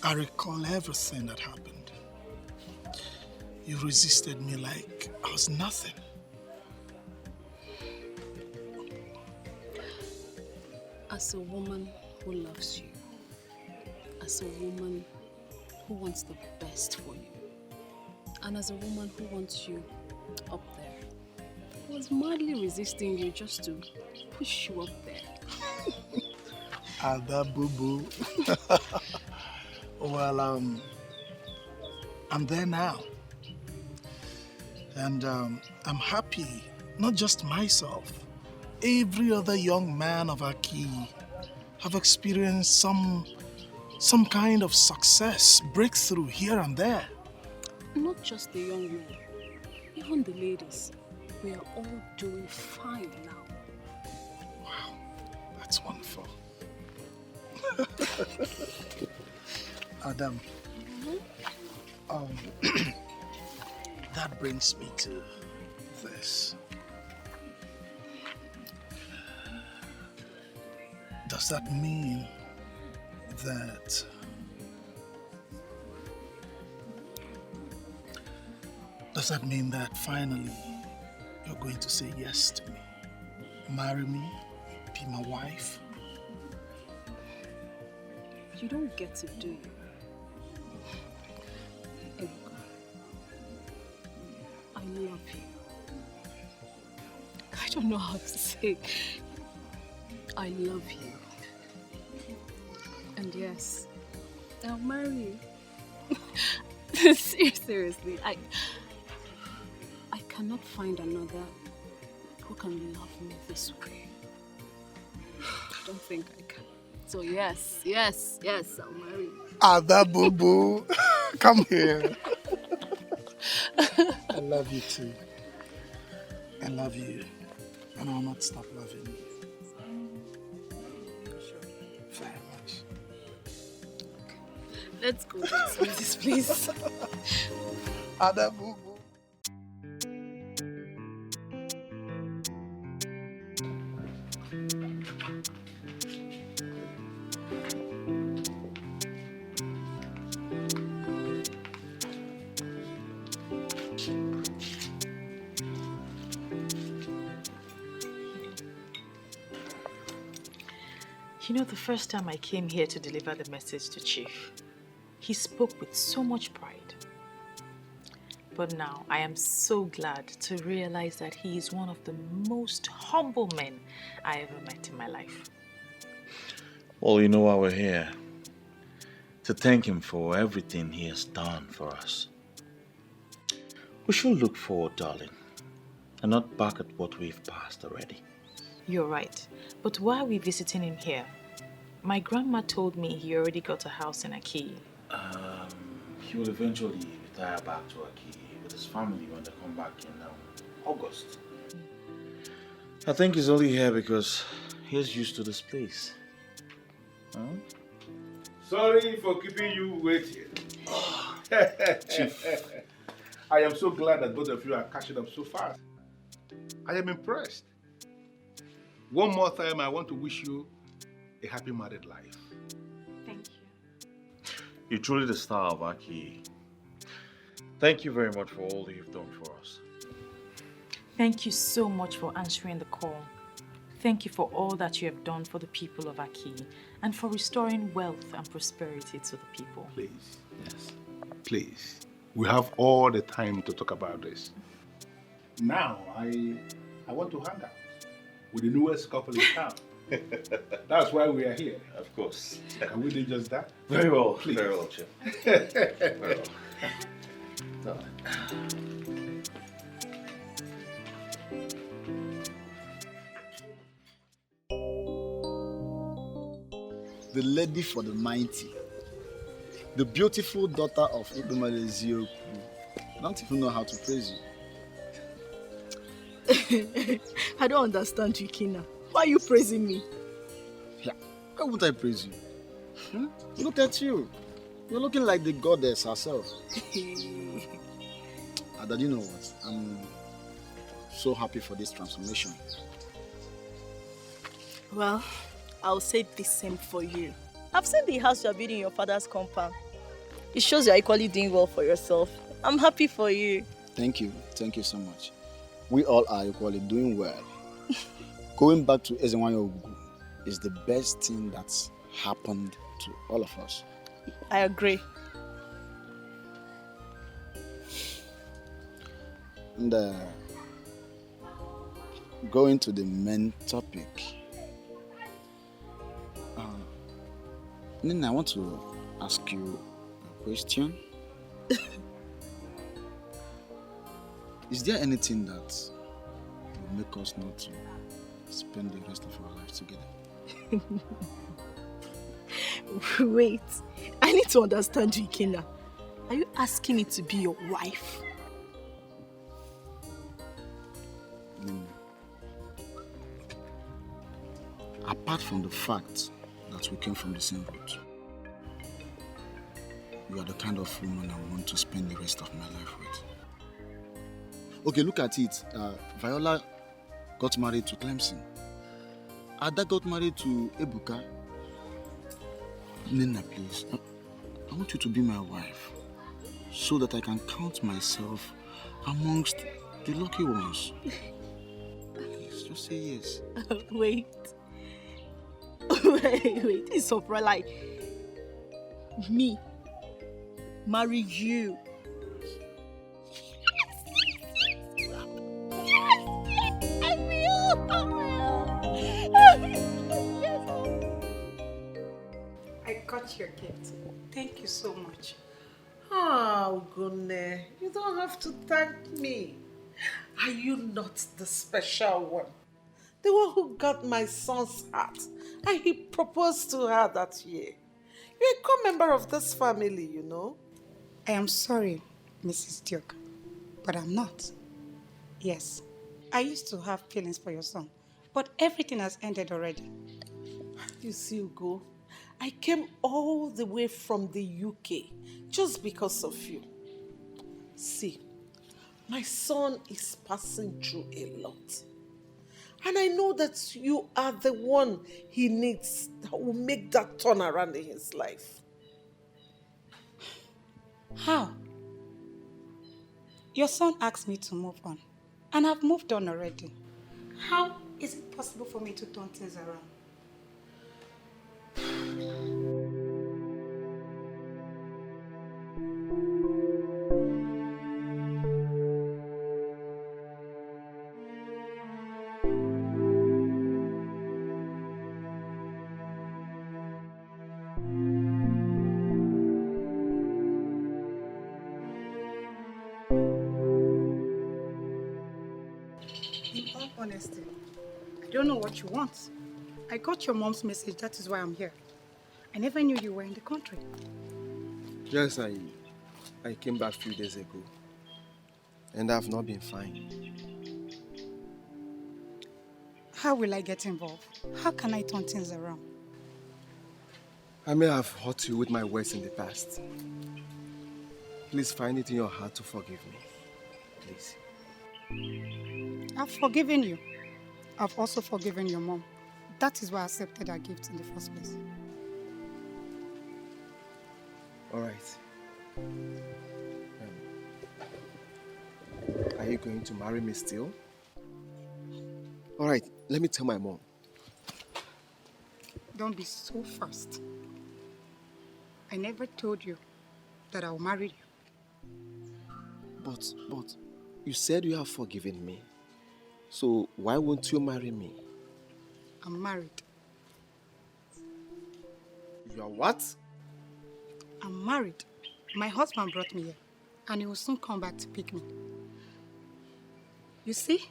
S5: I recall everything that happened. You resisted me like I was nothing.
S14: As a woman who loves you, as a woman who wants the best for you, and as a woman who wants you up there, I was madly resisting you just to push you up there.
S5: Ada boo-boo. Well, I'm there now. And I'm happy, not just myself. Every other young man of Aguiyi have experienced some kind of success, breakthrough here and there.
S14: Not just the young men, even the ladies. We are all doing fine now.
S5: Wow, that's wonderful. Adam, that brings me to this. Does that mean that finally you're going to say yes to me? Marry me? Be my wife?
S14: You don't get to, do you? Ebuka, I love you. I don't know how to say. I love you. And yes, I'll marry you. Seriously, I cannot find another who can love me this way? I don't think I can. So yes, I'll marry you.
S5: Ada Boo Boo, come here. I love you too. I love you. And I'll not stop loving you. Very much.
S14: Let's go. Let's leave this place.
S5: Ada Boo Boo.
S11: You know, the first time I came here to deliver the message to Chief, he spoke with so much pride. But now I am so glad to realize that he is one of the most humble men I ever met in my life.
S2: Well, you know why we're here. To thank him for everything he has done for us. We should look forward, darling, and not back at what we've passed already.
S11: You're right. But why are we visiting him here? My grandma told me he already got a house in Aguiyi.
S2: He will eventually retire back to Aguiyi with his family when they come back in August. I think he's only here because he's used to this place. Huh?
S10: Sorry for keeping you waiting.
S2: Chief.
S10: I am so glad that both of you are catching up so fast. I am impressed. One more time, I want to wish you a happy married life.
S11: Thank you.
S2: You're truly the star of Aguiyi. Thank you very much for all that you've done for us.
S11: Thank you so much for answering the call. Thank you for all that you have done for the people of Aguiyi and for restoring wealth and prosperity to the people.
S10: Please. Yes. Please. We have all the time to talk about this. Now, I want to hang out with the newest couple in town. That's why we are here.
S2: Of course.
S10: Can we do just that?
S2: Very well.
S10: Please.
S2: Very well, Chip. Very well.
S6: The lady for the mighty, the beautiful daughter of Idumale Zioku. I don't even know how to praise you.
S13: I don't understand you, Kina. Why are you praising me?
S6: Yeah, why won't I praise you? Look at you. You're looking like the goddess herself. Ada, you know what? I'm so happy for this transformation.
S13: Well, I'll say the same for you. I've seen the house you're building in your father's compound. It shows you're equally doing well for yourself. I'm happy for you.
S6: Thank you. Thank you so much. We all are equally doing well. Going back to Ezenwanyo Ogugu is the best thing that's happened to all of us.
S13: I agree.
S6: And going to the main topic. Nina, I want to ask you a question. Is there anything that will make us not to spend the rest of our lives together?
S13: Wait, I need to understand you, Ikena. Are you asking me to be your wife?
S6: Nina, apart from the fact that we came from the same root, you are the kind of woman I want to spend the rest of my life with. Okay, look at it. Viola got married to Clemson. Ada got married to Ebuka. Nina, please, I want you to be my wife so that I can count myself amongst the lucky ones. Please, just say yes.
S13: Wait, this is so like me marry you.
S17: I got your gift. Thank you so much. Oh, goodness. You don't have to thank me. Are you not the special one? The one who got my son's heart and he proposed to her that year. You're a core member of this family, you know.
S18: I am sorry, Mrs. Duke, but I'm not. Yes, I used to have feelings for your son, but everything has ended already.
S17: You see, Ugo, I came all the way from the UK just because of you. See, my son is passing through a lot. And I know that you are the one he needs that will make that turnaround in his life.
S18: How? Your son asked me to move on, and I've moved on already. How is it possible for me to turn things around? Honesty, I don't know what you want. I got your mom's message, that is why I'm here. I never knew you were in the country.
S19: Yes, I came back a few days ago, and I've not been fine.
S18: How will I get involved? How can I turn things around?
S19: I may have hurt you with my words in the past. Please find it in your heart to forgive me. Please.
S18: I've forgiven you. I've also forgiven your mom. That is why I accepted her gift in the first place.
S19: All right. Are you going to marry me still? All right, let me tell my mom.
S18: Don't be so fast. I never told you that I'll marry you.
S19: But you said you have forgiven me. So why won't you marry me?
S18: I'm married.
S19: You are what?
S18: I'm married. My husband brought me here, and he will soon come back to pick me. You see?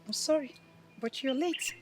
S18: I'm sorry, but you're late.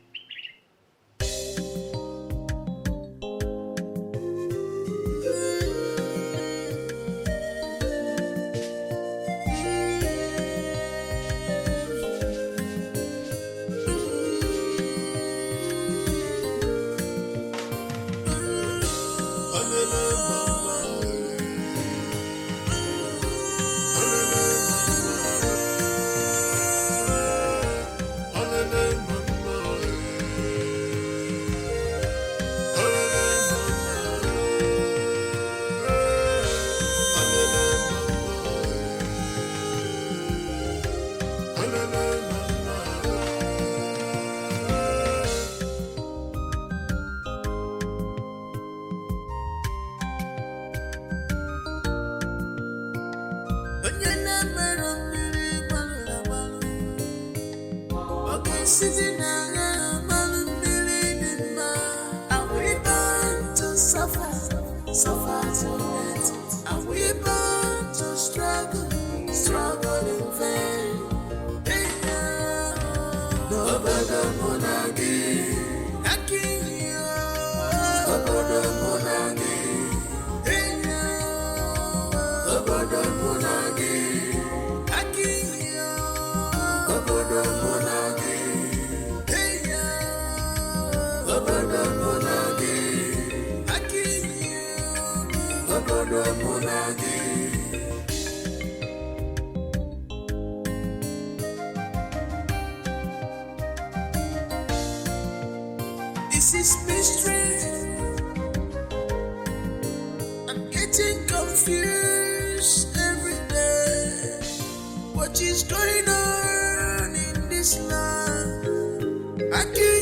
S20: This is mystery. I'm getting confused every day. What is going on in this land? I can't